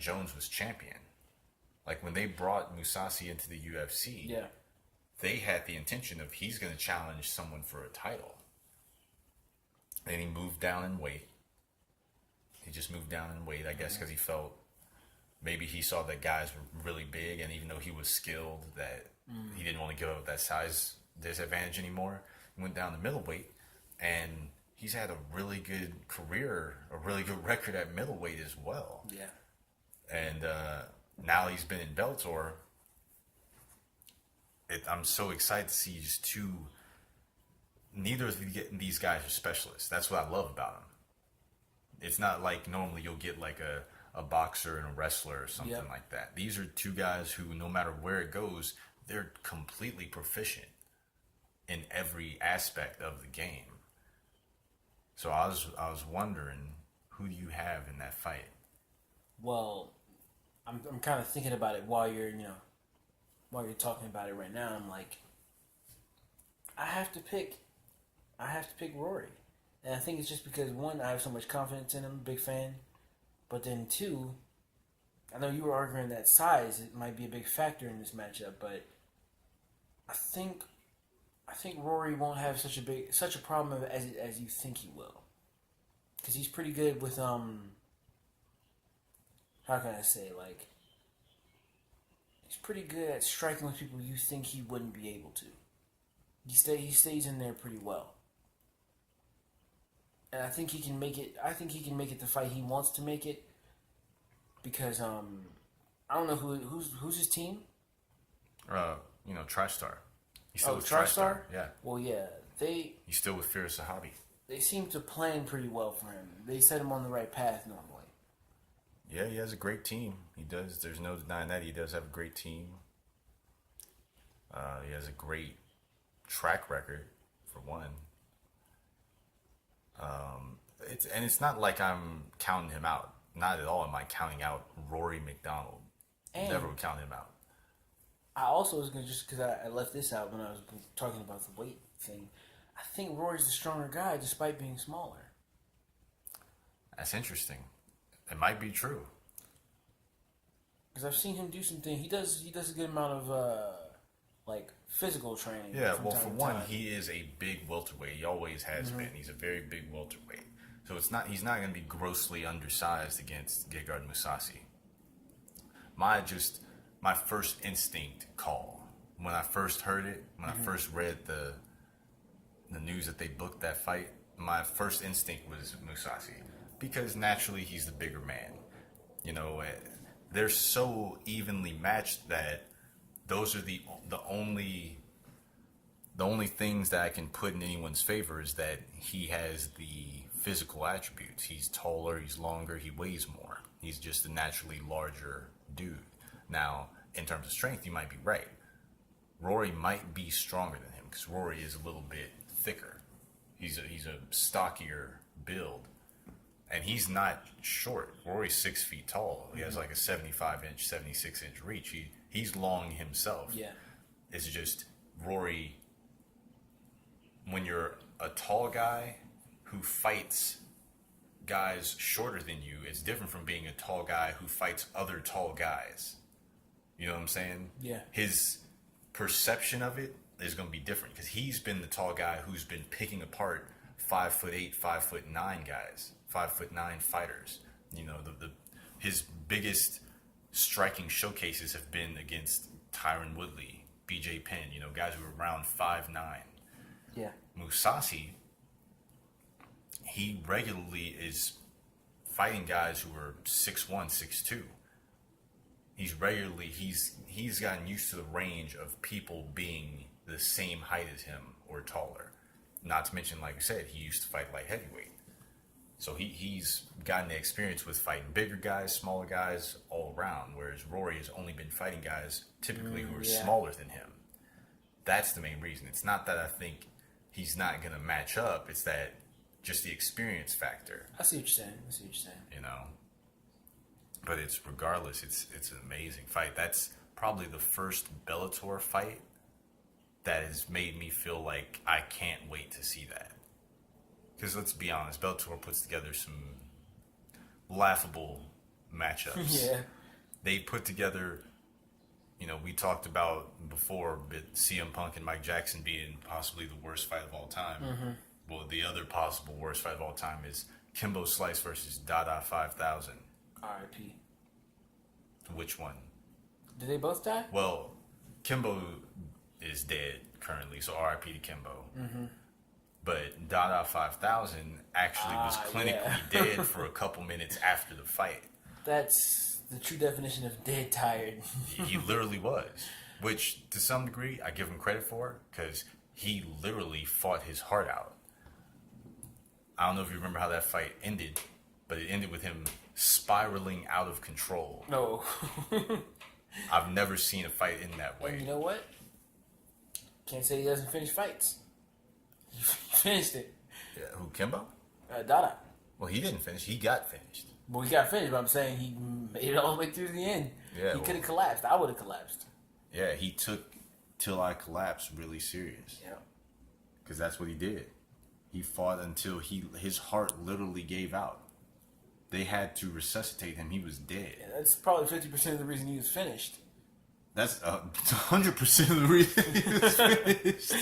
Jones was champion. Like when they brought Mousasi into the UFC, they had the intention of he's going to challenge someone for a title. And he moved down in weight. He just moved down in weight, I guess, because he felt maybe he saw that guys were really big, and even though he was skilled, that he didn't want to give up that size disadvantage anymore. He went down to middleweight, and he's had a really good career, a really good record at middleweight as well. Yeah. And now he's been in Bellator. I'm so excited to see just two. Neither of these guys are specialists. That's what I love about them. It's not like normally you'll get like a boxer and a wrestler or something like that. These are two guys who, no matter where it goes, they're completely proficient in every aspect of the game. So I was wondering, who do you have in that fight? Well, I'm kind of thinking about it while you're talking about it right now. I'm like, I have to pick Rory. And I think it's just because, one, I have so much confidence in him, big fan. But then two, I know you were arguing that size, it might be a big factor in this matchup, but I think Rory won't have such a problem as you think he will. Because he's pretty good with how can I say, like, he's pretty good at striking with people you think he wouldn't be able to. He stays in there pretty well. And I think he can make it. I think he can make it the fight he wants to make it. Because I don't know who's his team. TriStar. He's still with TriStar. Yeah. Well, yeah, He's still with Fierce Sahabi. They seem to plan pretty well for him. They set him on the right path normally. Yeah, he has a great team. He does. There's no denying that. He does have a great team. He has a great track record, for one. It's not like I'm counting him out. Not at all am I counting out Rory MacDonald. Never would count him out. I also was going to, just because I left this out when I was talking about the weight thing, I think Rory's the stronger guy despite being smaller. That's interesting. It might be true. Because I've seen him do some things. He does a good amount of physical training. Yeah, well, for one, he is a big welterweight. He always has been. He's a very big welterweight. So he's not going to be grossly undersized against Gerard Mousasi. my first instinct call. When I first heard it, when I first read the news that they booked that fight, my first instinct was Mousasi. Because naturally he's the bigger man. You know, they're so evenly matched that those are the only things that I can put in anyone's favor is that he has the physical attributes. He's taller, he's longer, he weighs more. He's just a naturally larger dude. Now, in terms of strength, you might be right. Rory might be stronger than him because Rory is a little bit thicker. He's a stockier build. And he's not short. Rory's 6 feet tall. He has like a 75-inch, 76-inch reach. He's long himself. Yeah. It's just Rory, when you're a tall guy who fights guys shorter than you, it's different from being a tall guy who fights other tall guys. You know what I'm saying? Yeah. His perception of it is going to be different because he's been the tall guy who's been picking apart 5'8", 5'9" guys, 5'9" fighters. You know, his biggest striking showcases have been against Tyron Woodley, BJ Penn, you know, guys who are around 5'9". Yeah. Mousasi, he regularly is fighting guys who are 6'1", 6'2". He's gotten used to the range of people being the same height as him or taller. Not to mention, like I said, he used to fight light heavyweight. So he's gotten the experience with fighting bigger guys, smaller guys, all around. Whereas Rory has only been fighting guys typically who are smaller than him. That's the main reason. It's not that I think he's not going to match up. It's that just the experience factor. I see what you're saying. You know? But it's regardless, it's an amazing fight. That's probably the first Bellator fight that has made me feel like I can't wait to see that. Because let's be honest, Bellator puts together some laughable matchups. Yeah. They put together, you know, we talked about before CM Punk and Mike Jackson being possibly the worst fight of all time. Mm-hmm. Well, the other possible worst fight of all time is Kimbo Slice versus Dada 5000. R.I.P. Which one? Did they both die? Well, Kimbo is dead currently, so R.I.P. to Kimbo. Mm-hmm. But Dada 5000 actually was clinically dead for a couple minutes after the fight. That's the true definition of dead tired. He literally was. Which, to some degree, I give him credit for, because he literally fought his heart out. I don't know if you remember how that fight ended, but it ended with him spiraling out of control. No. I've never seen a fight in that way. And you know what? Can't say he doesn't finish fights. He finished it. Yeah, who, Kimbo? Dada. Well, he didn't finish. He got finished. Well, he got finished, but I'm saying he made it all the way through the end. Yeah, he could have collapsed. I would have collapsed. Yeah, he took Till I Collapsed really serious. Yeah. Because that's what he did. He fought until his heart literally gave out. They had to resuscitate him. He was dead. Yeah, that's probably 50% of the reason he was finished. That's 100% of the reason he was finished.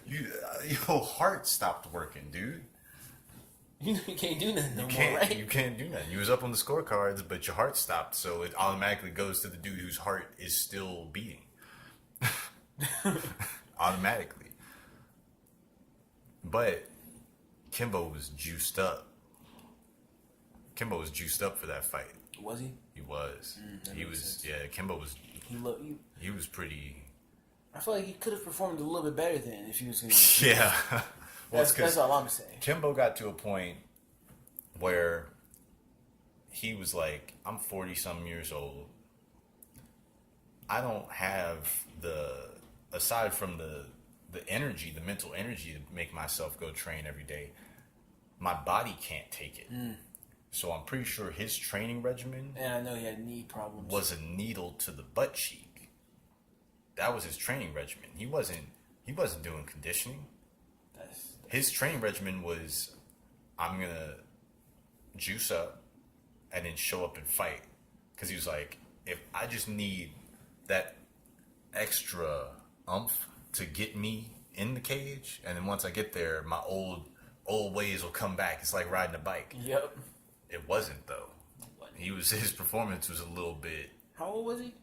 Your heart stopped working, dude. You know you can't do nothing no more, right? You can't do nothing. You was up on the scorecards, but your heart stopped, so it automatically goes to the dude whose heart is still beating. Automatically. But Kimbo was juiced up. Kimbo was juiced up for that fight. Was he? He was. He was. Sense. Yeah, Kimbo was. He was pretty. I feel like he could have performed a little bit better than if he was going to. Yeah. Well, that's all I'm saying. Kimbo got to a point where he was like, I'm 40-some years old. I don't have aside from the energy, the mental energy to make myself go train every day, my body can't take it. So I'm pretty sure his training regimen, and I know he had knee problems, was a needle to the butt cheek. That was his training regimen. He wasn't doing conditioning. His training regimen was, I'm going to juice up and then show up and fight. Because he was like, if I just need that extra oomph to get me in the cage, and then once I get there, my old ways will come back. It's like riding a bike. Yep. It wasn't, though. His performance was a little bit... How old was he?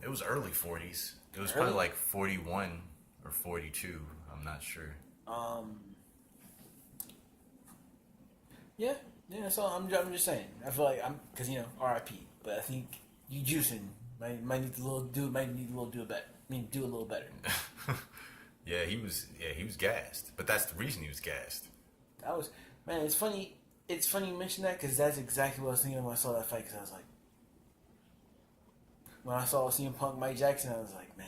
It was early 40s. It was Early? probably like 41 or 42. I'm not sure. Yeah, yeah. So I'm just saying. I feel like because R.I.P. But I think you juicing might need a little do a little better. Do a little better. Yeah, he was gassed. But that's the reason he was gassed. That was man. It's funny. It's funny you mention that because that's exactly what I was thinking when I saw that fight. Because I was like, when I saw CM Punk Mike Jackson, I was like, man,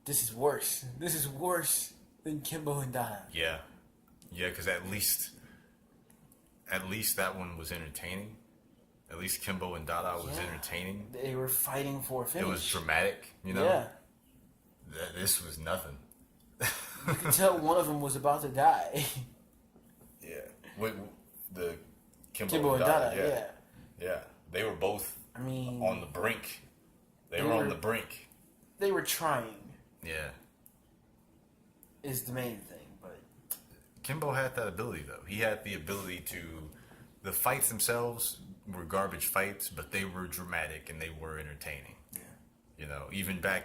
this is worse. This is worse than Kimbo and Donna. Yeah, because at least that one was entertaining. At least Kimbo and Dada was entertaining. They were fighting for a finish. It was dramatic, Yeah. This was nothing. You could tell one of them was about to die. Yeah. With the Kimbo and Dada, yeah. They were both on the brink. They were on the brink. They were trying. Yeah. Is the main thing, but Kimbo had that ability though. He had the ability to the fights themselves were garbage fights, but they were dramatic and they were entertaining. Yeah. Even the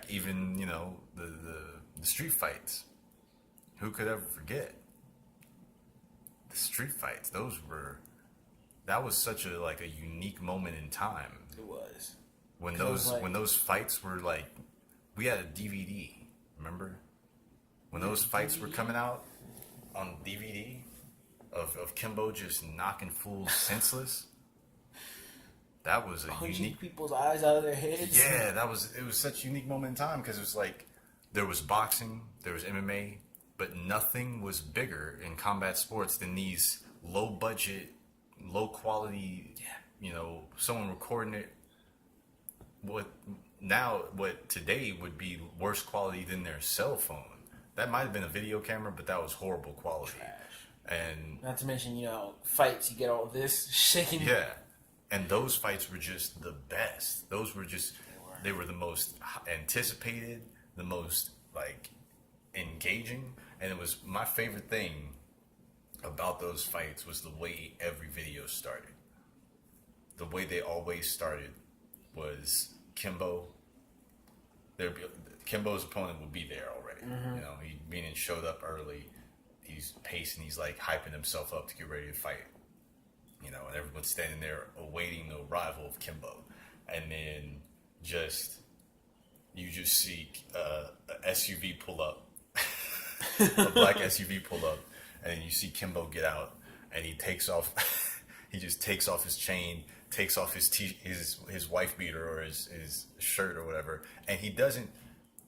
street fights. Who could ever forget? The street fights, that was such a unique moment in time. It was. When those fights were we had a DVD, remember? When those fights were coming out on DVD of Kimbo just knocking fools senseless. That was a unique people's eyes out of their heads. Yeah, it was such a unique moment in time because it was there was boxing, there was MMA, but nothing was bigger in combat sports than these low budget, low quality, someone recording it. What today would be worse quality than their cell phone. That might have been a video camera, but that was horrible quality. Trash. And not to mention, fights, you get all this shaking. Yeah. And those fights were just the best. Those were they were the most anticipated, the most engaging, and it was my favorite thing about those fights was the way every video started. The way they always started was Kimbo's opponent would be there already. He showed up early. He's pacing. He's hyping himself up to get ready to fight. And everyone's standing there awaiting the arrival of Kimbo, and then you just see a SUV pull up, a black SUV pull up, and then you see Kimbo get out, and he takes off. He just takes off his chain, takes off his wife beater or his shirt or whatever, and he doesn't.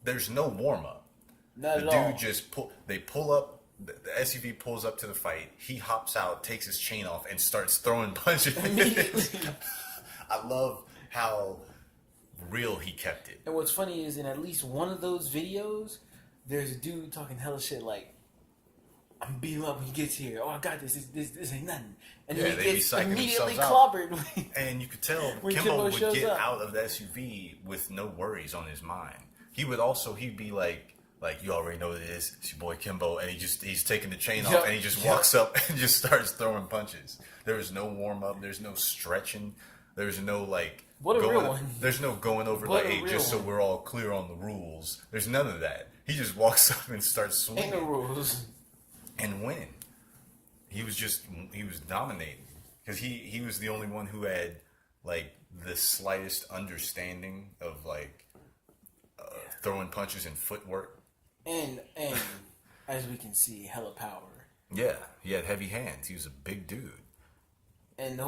There's no warm up. Not the at dude all. just they pull up. The SUV pulls up to the fight. He hops out, takes his chain off, and starts throwing punches. I love how real he kept it. And what's funny is in at least one of those videos, there's a dude talking hella shit I'm beating him up when he gets here. Oh, I got this. This ain't nothing. And then he gets immediately clobbered. And you could tell Kimbo would get out of the SUV with no worries on his mind. He'd be like, you already know what it is. It's your boy Kimbo, and he's taking the chain off, and he just walks up and just starts throwing punches. There was no warm up. There's no stretching. There's no real one. There's no going over just so we're all clear on the rules. There's none of that. He just walks up and starts swinging. Ain't no rules. And winning. He was dominating because he was the only one who had the slightest understanding of throwing punches and footwork. And as we can see, hella power. Yeah, he had heavy hands. He was a big dude. And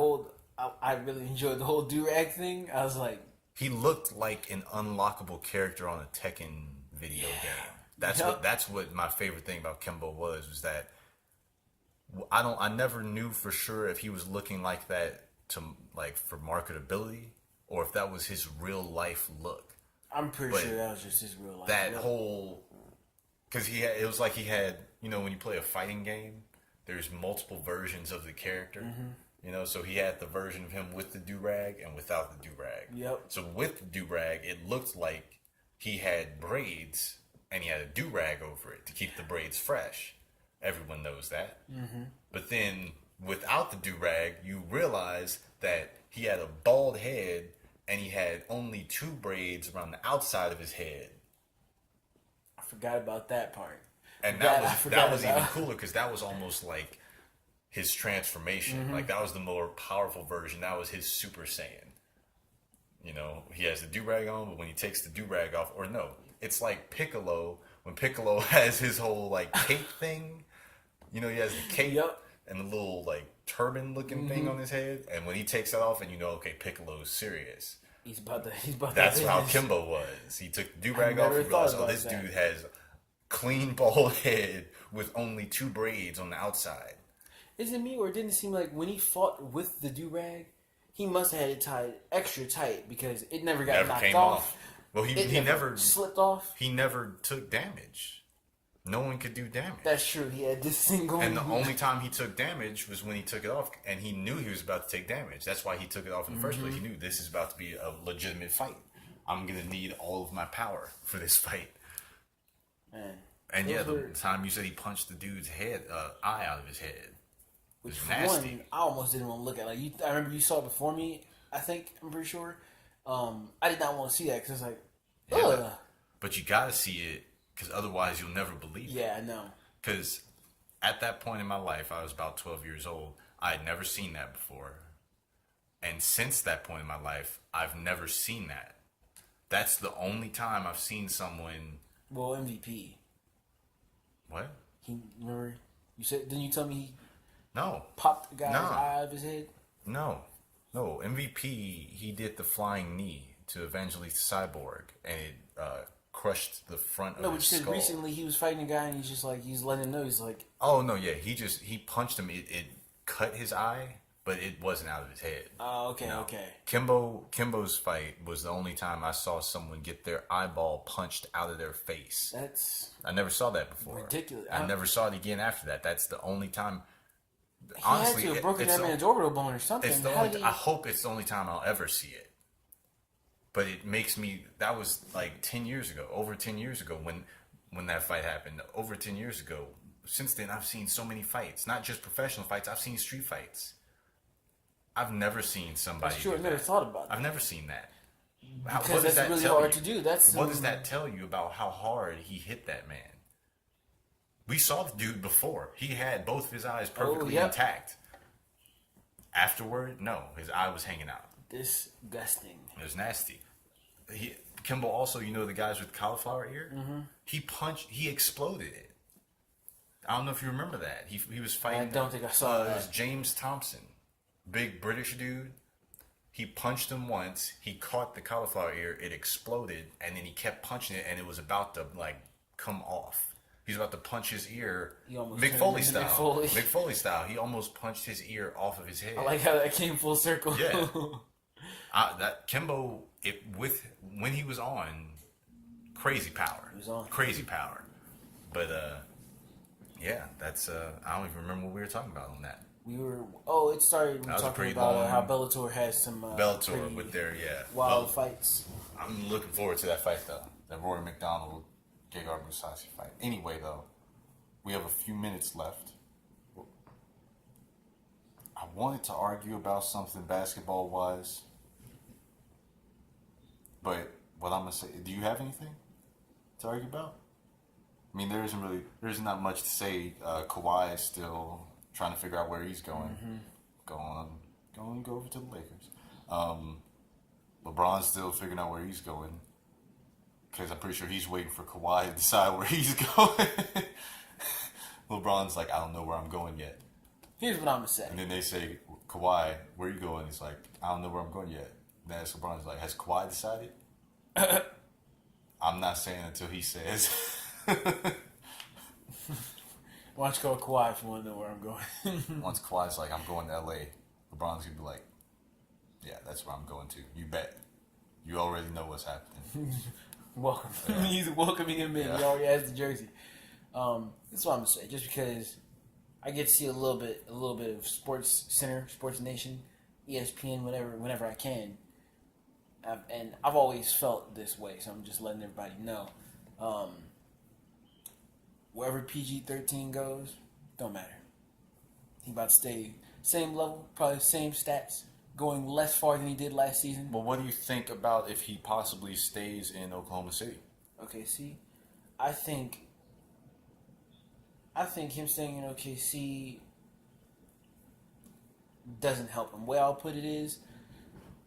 I really enjoyed the whole do-rag thing. I was like, he looked like an unlockable character on a Tekken video game. That's what my favorite thing about Kimbo was that I never knew for sure if he was looking like that for marketability or if that was his real life look. I'm pretty sure that was just his real life. That whole, because it was like he had, when you play a fighting game, there's multiple versions of the character. Mm-hmm. So he had the version of him with the do-rag and without the do-rag. Yep. So with the do-rag, it looked like he had braids and he had a do-rag over it to keep the braids fresh. Everyone knows that. Mm-hmm. But then without the do-rag, you realize that he had a bald head and he had only 2 braids around the outside of his head. I forgot about that part. And that was even cooler because that was almost like his transformation. Like that was the more powerful version. That was his Super Saiyan. You know, he has the do-rag on, but when he takes the do-rag off, or no, it's like Piccolo. When Piccolo has his whole like cape thing, you know, he has the cape and the little like turban looking thing on his head, and when he takes that off, and you know, okay, Piccolo's serious. He's about to. That's how Kimbo was. He took the do-rag off and realized, oh, this dude has clean bald head with only 2 braids on the outside. Is it me, or it didn't seem like when he fought with the do-rag, he must have had it tied extra tight because it never knocked off. Well, he never slipped off. He never took damage. No one could do damage. That's true. He had this thing going. And the only time he took damage was when he took it off, and he knew he was about to take damage. That's why he took it off in the first place. He knew this is about to be a legitimate fight. I'm gonna need all of my power for this fight. Man. And yeah, the time you said he punched the dude's head, eye out of his head. Which nasty. One, I almost didn't want to look at. Like I remember you saw it before me. I'm pretty sure. I did not want to see that because it's like, ugh. But you gotta see it because otherwise you'll never believe it. Yeah, I know. Because at that point in my life, I was about 12 years old. I had never seen that before, and since that point in my life, I've never seen that. That's the only time I've seen someone. Well, MVP. What? Remember you said? Didn't you tell me he? No. Popped the guy's eye out of his head? No. MVP, he did the flying knee to Evangelist Cyborg, and it crushed the front of his skull. No, but you said recently he was fighting a guy, and he's just like, he's letting him know, he's like... Oh, no, yeah, he punched him, it cut his eye, but it wasn't out of his head. Oh, okay, okay. Kimbo's fight was the only time I saw someone get their eyeball punched out of their face. I never saw that before. Ridiculous. I never saw it again after that. That's the only time... He honestly, had to have broken that man's orbital bone or something. I hope it's the only time I'll ever see it. But it makes me... That was like 10 years ago. Over 10 years ago when that fight happened. Over 10 years ago. Since then, I've seen so many fights. Not just professional fights. I've seen street fights. I've never seen somebody... That's true. I've never thought about that. I've never seen that. Because that's really hard to do. What does that tell you about how hard he hit that man? We saw the dude before. He had both of his eyes perfectly intact. Afterward, no. His eye was hanging out. Disgusting. It was nasty. Kimbo also, you know the guys with cauliflower ear? Mm-hmm. He exploded it. I don't know if you remember that. He was fighting... I don't think I saw that. It was James Thompson. Big British dude. He punched him once. He caught the cauliflower ear. It exploded. And then he kept punching it. And it was about to, like, come off. He's about to punch his ear, Mick Foley style. Mick Foley style. He almost punched his ear off of his head. I like how that came full circle. Yeah, that Kimbo, when he was on, crazy power. He was on crazy power. But yeah, that's I don't even remember what we were talking about on that. It started talking about how Bellator has some Bellator with their wild fights. I'm looking forward to that fight though. That Rory MacDonald. Gerard Mousasi fight. Anyway, though, we have a few minutes left. I wanted to argue about something basketball-wise, but what I'm gonna say, do you have anything to argue about? I mean, there's not much to say. Kawhi is still trying to figure out where he's going. Going to go over to the Lakers. LeBron's still figuring out where he's going. Because I'm pretty sure he's waiting for Kawhi to decide where he's going. LeBron's like, I don't know where I'm going yet. Here's what I'm going to say. And then they say, Kawhi, where are you going? He's like, I don't know where I'm going yet. And then LeBron's like, has Kawhi decided? I'm not saying until he says. Why don't you call Kawhi if you want to know where I'm going? Once Kawhi's like, I'm going to LA, LeBron's going to be like, yeah, that's where I'm going to. You bet. You already know what's happening. Welcome. Yeah. He's welcoming him in. Yeah. He already has the jersey. That's what I'm gonna say. Just because I get to see a little bit of Sports Center, Sports Nation, ESPN, whenever I can, and I've always felt this way. So I'm just letting everybody know. Wherever PG-13 goes, don't matter. He about to stay same level, probably same stats, going less far than he did last season. But what do you think about if he possibly stays in Oklahoma City? OKC, I think him staying in OKC doesn't help him. The way I'll put it is,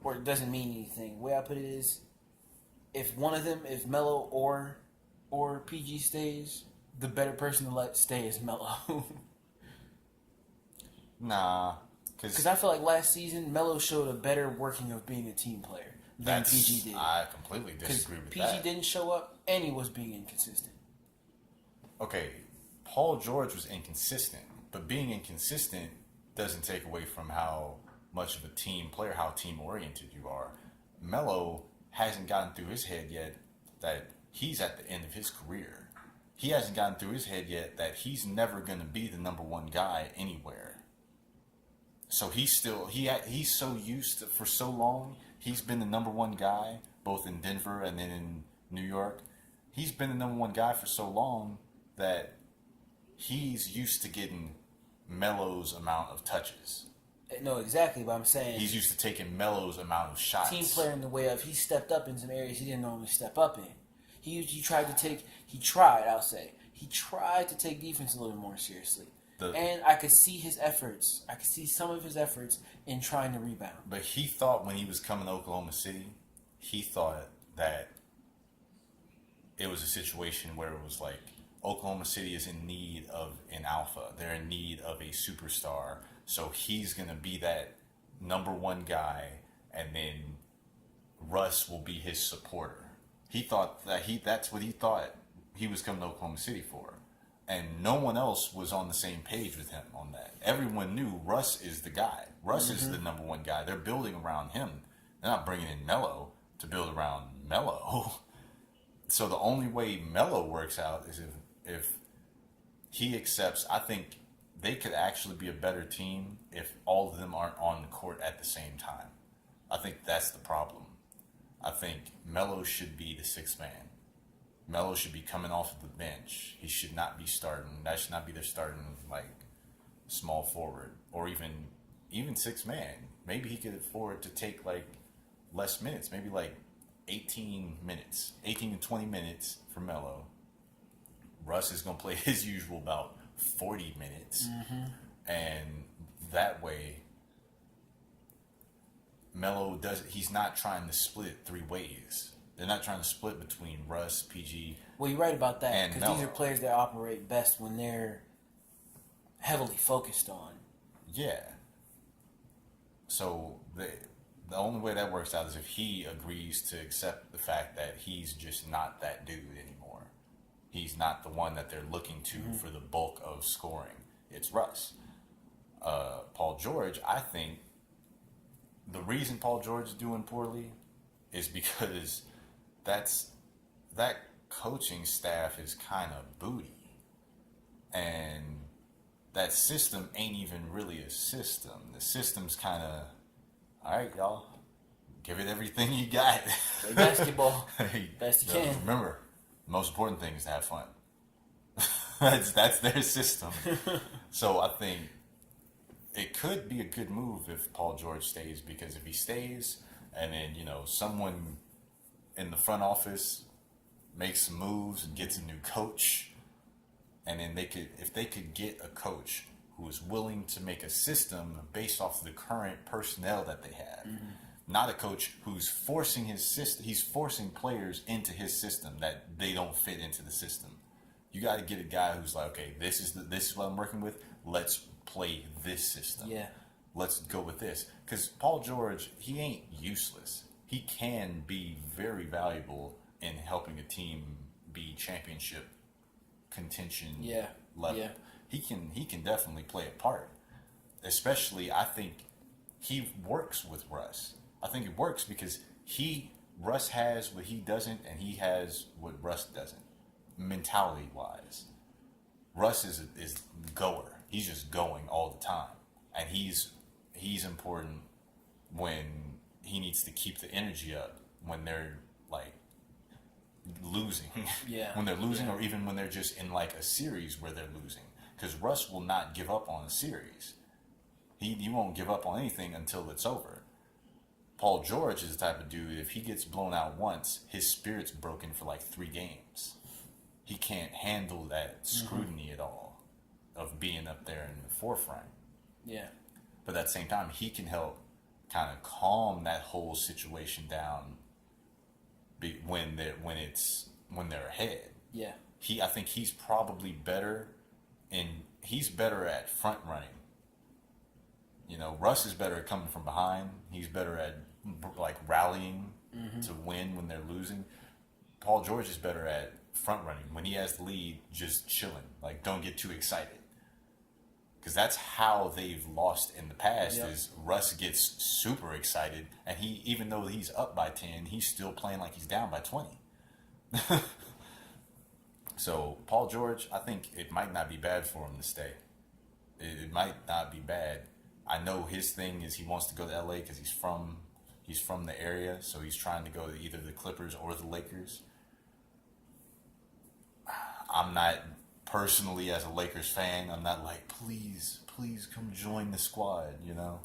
or it doesn't mean anything. The way I put it is, if one of them, if Melo or PG stays, the better person to let stay is Melo. Nah, because I feel like last season Melo showed a better working of being a team player than PG did. I completely disagree with PG that. didn't show up and he was being inconsistent. Okay, Paul George was inconsistent, but being inconsistent doesn't take away from how much of a team player, how team oriented you are. Melo hasn't gotten through his head yet that he's at the end of his career. He hasn't gotten through his head yet that he's never going to be the number one guy anywhere. So he's so used to, for so long, he's been the number one guy, both in Denver and then in New York. He's been the number one guy for so long that he's used to getting Melo's amount of touches. No, exactly, but I'm saying He's used to taking Melo's amount of shots. team player in the way of he stepped up in some areas he didn't normally step up in. He tried to take defense a little more seriously. And I could see his efforts. I could see some of his efforts in trying to rebound. But he thought when he was coming to Oklahoma City, he thought that it was a situation where it was like Oklahoma City is in need of an alpha. They're in need of a superstar. So he's going to be that number one guy, and then Russ will be his supporter. He thought that's what he thought he was coming to Oklahoma City for. And no one else was on the same page with him on that. Everyone knew Russ is the guy. Russ is the number one guy. They're building around him. They're not bringing in Melo to build around Melo. So the only way Melo works out is if he accepts. I think they could actually be a better team if all of them aren't on the court at the same time. I think that's the problem. I think Melo should be the sixth man. Melo should be coming off of the bench. He should not be starting. That should not be their starting small forward or even six man. Maybe he could afford to take less minutes. Maybe 18 minutes, 18 to 20 minutes for Melo. Russ is going to play his usual about 40 minutes. And that way, Melo he's not trying to split it three ways. They're not trying to split between Russ, PG, Well, you're right about that, because these Melo. are players that operate best when they're heavily focused on. Yeah. So the only way that works out is if he agrees to accept the fact that he's just not that dude anymore. He's not the one that they're looking to for the bulk of scoring. It's Russ. Paul George, I think the reason Paul George is doing poorly is because that coaching staff is kind of booty. And that system ain't even really a system. The system's kind of, all right, y'all, give it everything you got. Play basketball best you can. Remember, the most important thing is to have fun. that's their system. So I think it could be a good move if Paul George stays, because if he stays and then, someone in the front office makes some moves and gets a new coach, and then if they could get a coach who is willing to make a system based off of the current personnel that they have, not a coach who's forcing his system. He's forcing players into his system that they don't fit into the system. You got to get a guy who's like, okay, this is what I'm working with. Let's play this system. Yeah. Let's go with this. Because Paul George, he ain't useless. He can be very valuable in helping a team be championship contention level. Yeah. He can definitely play a part. Especially, I think he works with Russ. I think it works because Russ has what he doesn't, and he has what Russ doesn't, mentality wise. Russ is goer. He's just going all the time, and he's important when he needs to keep the energy up when they're losing. Yeah. When they're losing, or even when they're just in a series where they're losing, because Russ will not give up on a series. He won't give up on anything until it's over. Paul George is the type of dude, if he gets blown out once, his spirit's broken for like 3 games. He can't handle that scrutiny at all of being up there in the forefront. Yeah. But at the same time, he can help kind of calm that whole situation down when they're ahead. Yeah. I think he's probably better he's better at front running. You know, Russ is better at coming from behind. He's better at like rallying to win when they're losing. Paul George is better at front running. When he has the lead, just chilling. Like, don't get too excited. Because that's how they've lost in the past. Is Russ gets super excited, and he, even though he's up by 10, he's still playing like he's down by 20. So Paul George, I think it might not be bad for him to stay. It might not be bad. I know his thing is he wants to go to LA because he's from the area, so he's trying to go to either the Clippers or the Lakers. I'm not personally, as a Lakers fan, I'm not like, please come join the squad, you know?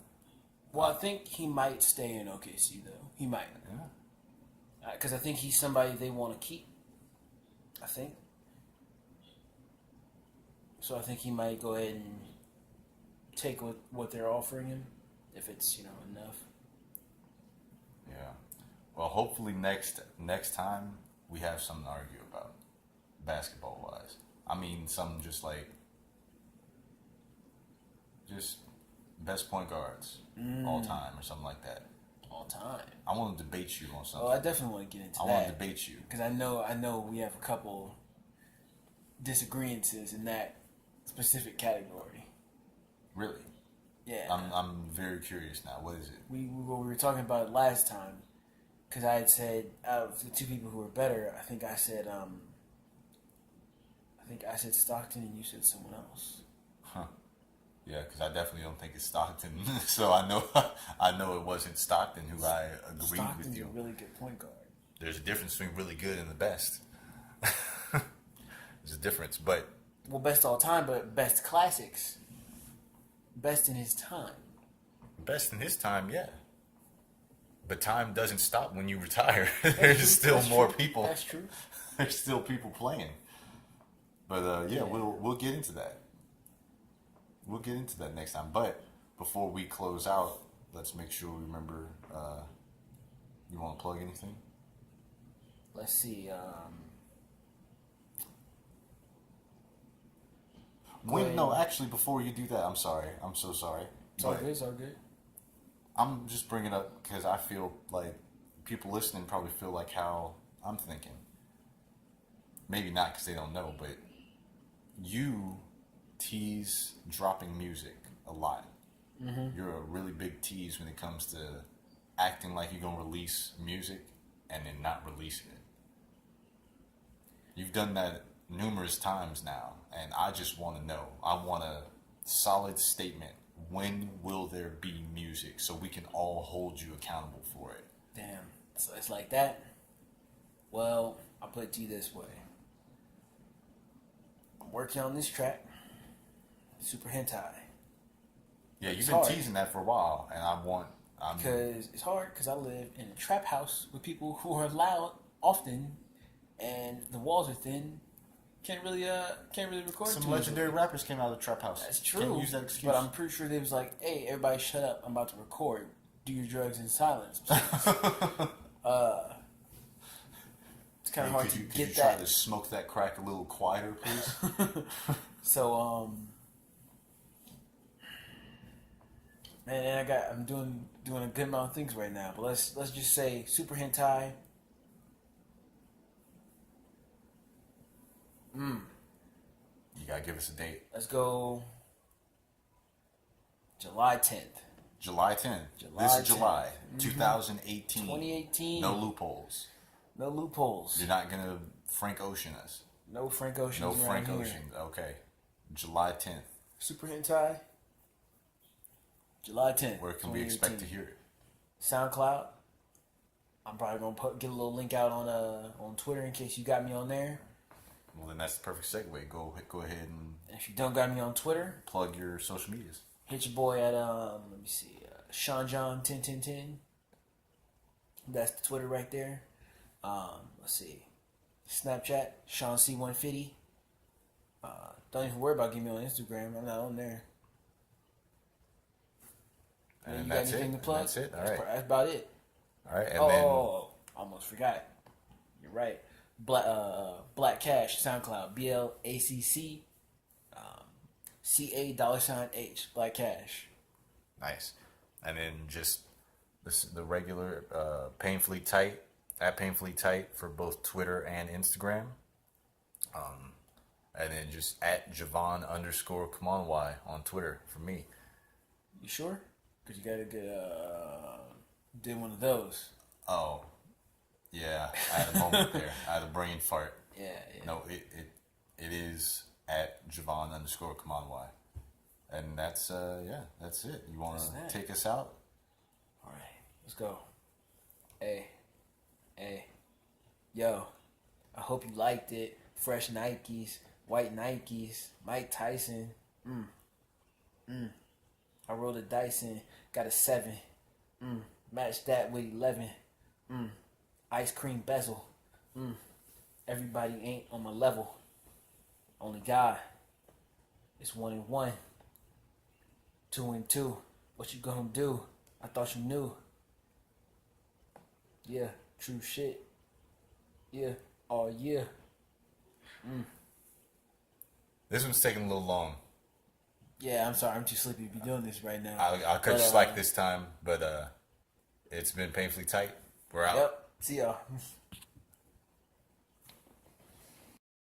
Well, I think he might stay in OKC, though. He might. Yeah. Because I think he's somebody they want to keep. I think. So I think he might go ahead and take what they're offering him, if it's, enough. Yeah. Well, hopefully next time we have something to argue about, basketball-wise. I mean, something just best point guards all time or something like that. All time. I want to debate you on something. Oh, I definitely want to get into that. I want to debate you. Because I know we have a couple disagreements in that specific category. Really? Yeah. I'm very curious now. What is it? We were talking about it last time. Because I had said, out of the two people who were better, I think I said Stockton and you said someone else. Huh. Yeah, because I definitely don't think it's Stockton. So I know it wasn't Stockton who I agreed Stockton's with you. a really good point guard. There's a difference between really good and the best. There's a difference, but... Well, best all time, but best classics. Best in his time. Best in his time, yeah. But time doesn't stop when you retire. There's still more people. That's true. There's still people playing. But yeah, we'll get into that. We'll get into that next time. But before we close out, let's make sure we remember. You want to plug anything? Let's see. No, actually, before you do that, I'm sorry. I'm so sorry. It's all good. It's all good. I'm just bringing it up because I feel like people listening probably feel like how I'm thinking. Maybe not because they don't know, but you tease dropping music a lot. Mm-hmm. You're a really big tease when it comes to acting like you're going to release music and then not releasing it. You've done that numerous times now, and I just want to know. I want a solid statement. When will there be music so we can all hold you accountable for it? Damn. So it's like that? Well, I'll put it to you this way. I'm working on this track. Super Hentai. Yeah, you've been teasing that for a while, and because it's hard, because I live in a trap house with people who are loud often, and the walls are thin. Can't really record. Some legendary rappers came out of the trap house. That's true. Can't use that excuse. But I'm pretty sure they was like, "Hey, everybody, shut up! I'm about to record. Do your drugs in silence." It's kind of hard to get that. Could you try to smoke that crack a little quieter, please? So, man, I'm doing a good amount of things right now. But let's just say Super Hentai. You gotta give us a date. Let's go July 10th. July 10th. This is July 2018. 2018. No loopholes. No loopholes. You're not gonna Frank Ocean us. No Frank Ocean. No Frank Ocean. Okay. July 10th. Super Hentai. July 10th. Where can we expect to hear it? SoundCloud. I'm probably gonna get a little link out on Twitter in case you got me on there. Well, then that's the perfect segue. Go ahead and if you don't got me on Twitter, plug your social medias. Hit your boy at let me see, Shawn John 101010. That's the Twitter right there. Let's see. Snapchat, Shawn C150. Don't even worry about getting me on Instagram. I'm not on there. And you that's got anything it. to plug? That's it. All right. That's about it. All right. And then Almost forgot. You're right. Black Cash, SoundCloud, BLACC, $CA$H, Black Cash. nice. And then just the regular Painfully Tight at Painfully Tight for both Twitter and Instagram. And then just at Javon_ComeOnWhy on Twitter for me. You sure? Because you gotta get did one of those. Oh, yeah. I had a moment there. I had a brain fart. Yeah. No, it is at Javon_ComeOnWhy. And that's that's it. You want to take us out? All right, let's go. Hey, yo, I hope you liked it. Fresh Nikes, white Nikes, Mike Tyson. I rolled a dice and got a 7. Matched that with 11. Ice cream bezel. Everybody ain't on my level. Only God. It's 1 and 1. 2 and 2. What you gonna do? I thought you knew. Yeah, true shit. Yeah, oh yeah. This one's taking a little long. Yeah, I'm sorry. I'm too sleepy to be doing this right now. I'll cut you slack this time, but it's been Painfully Tight. We're out. Yep. See y'all.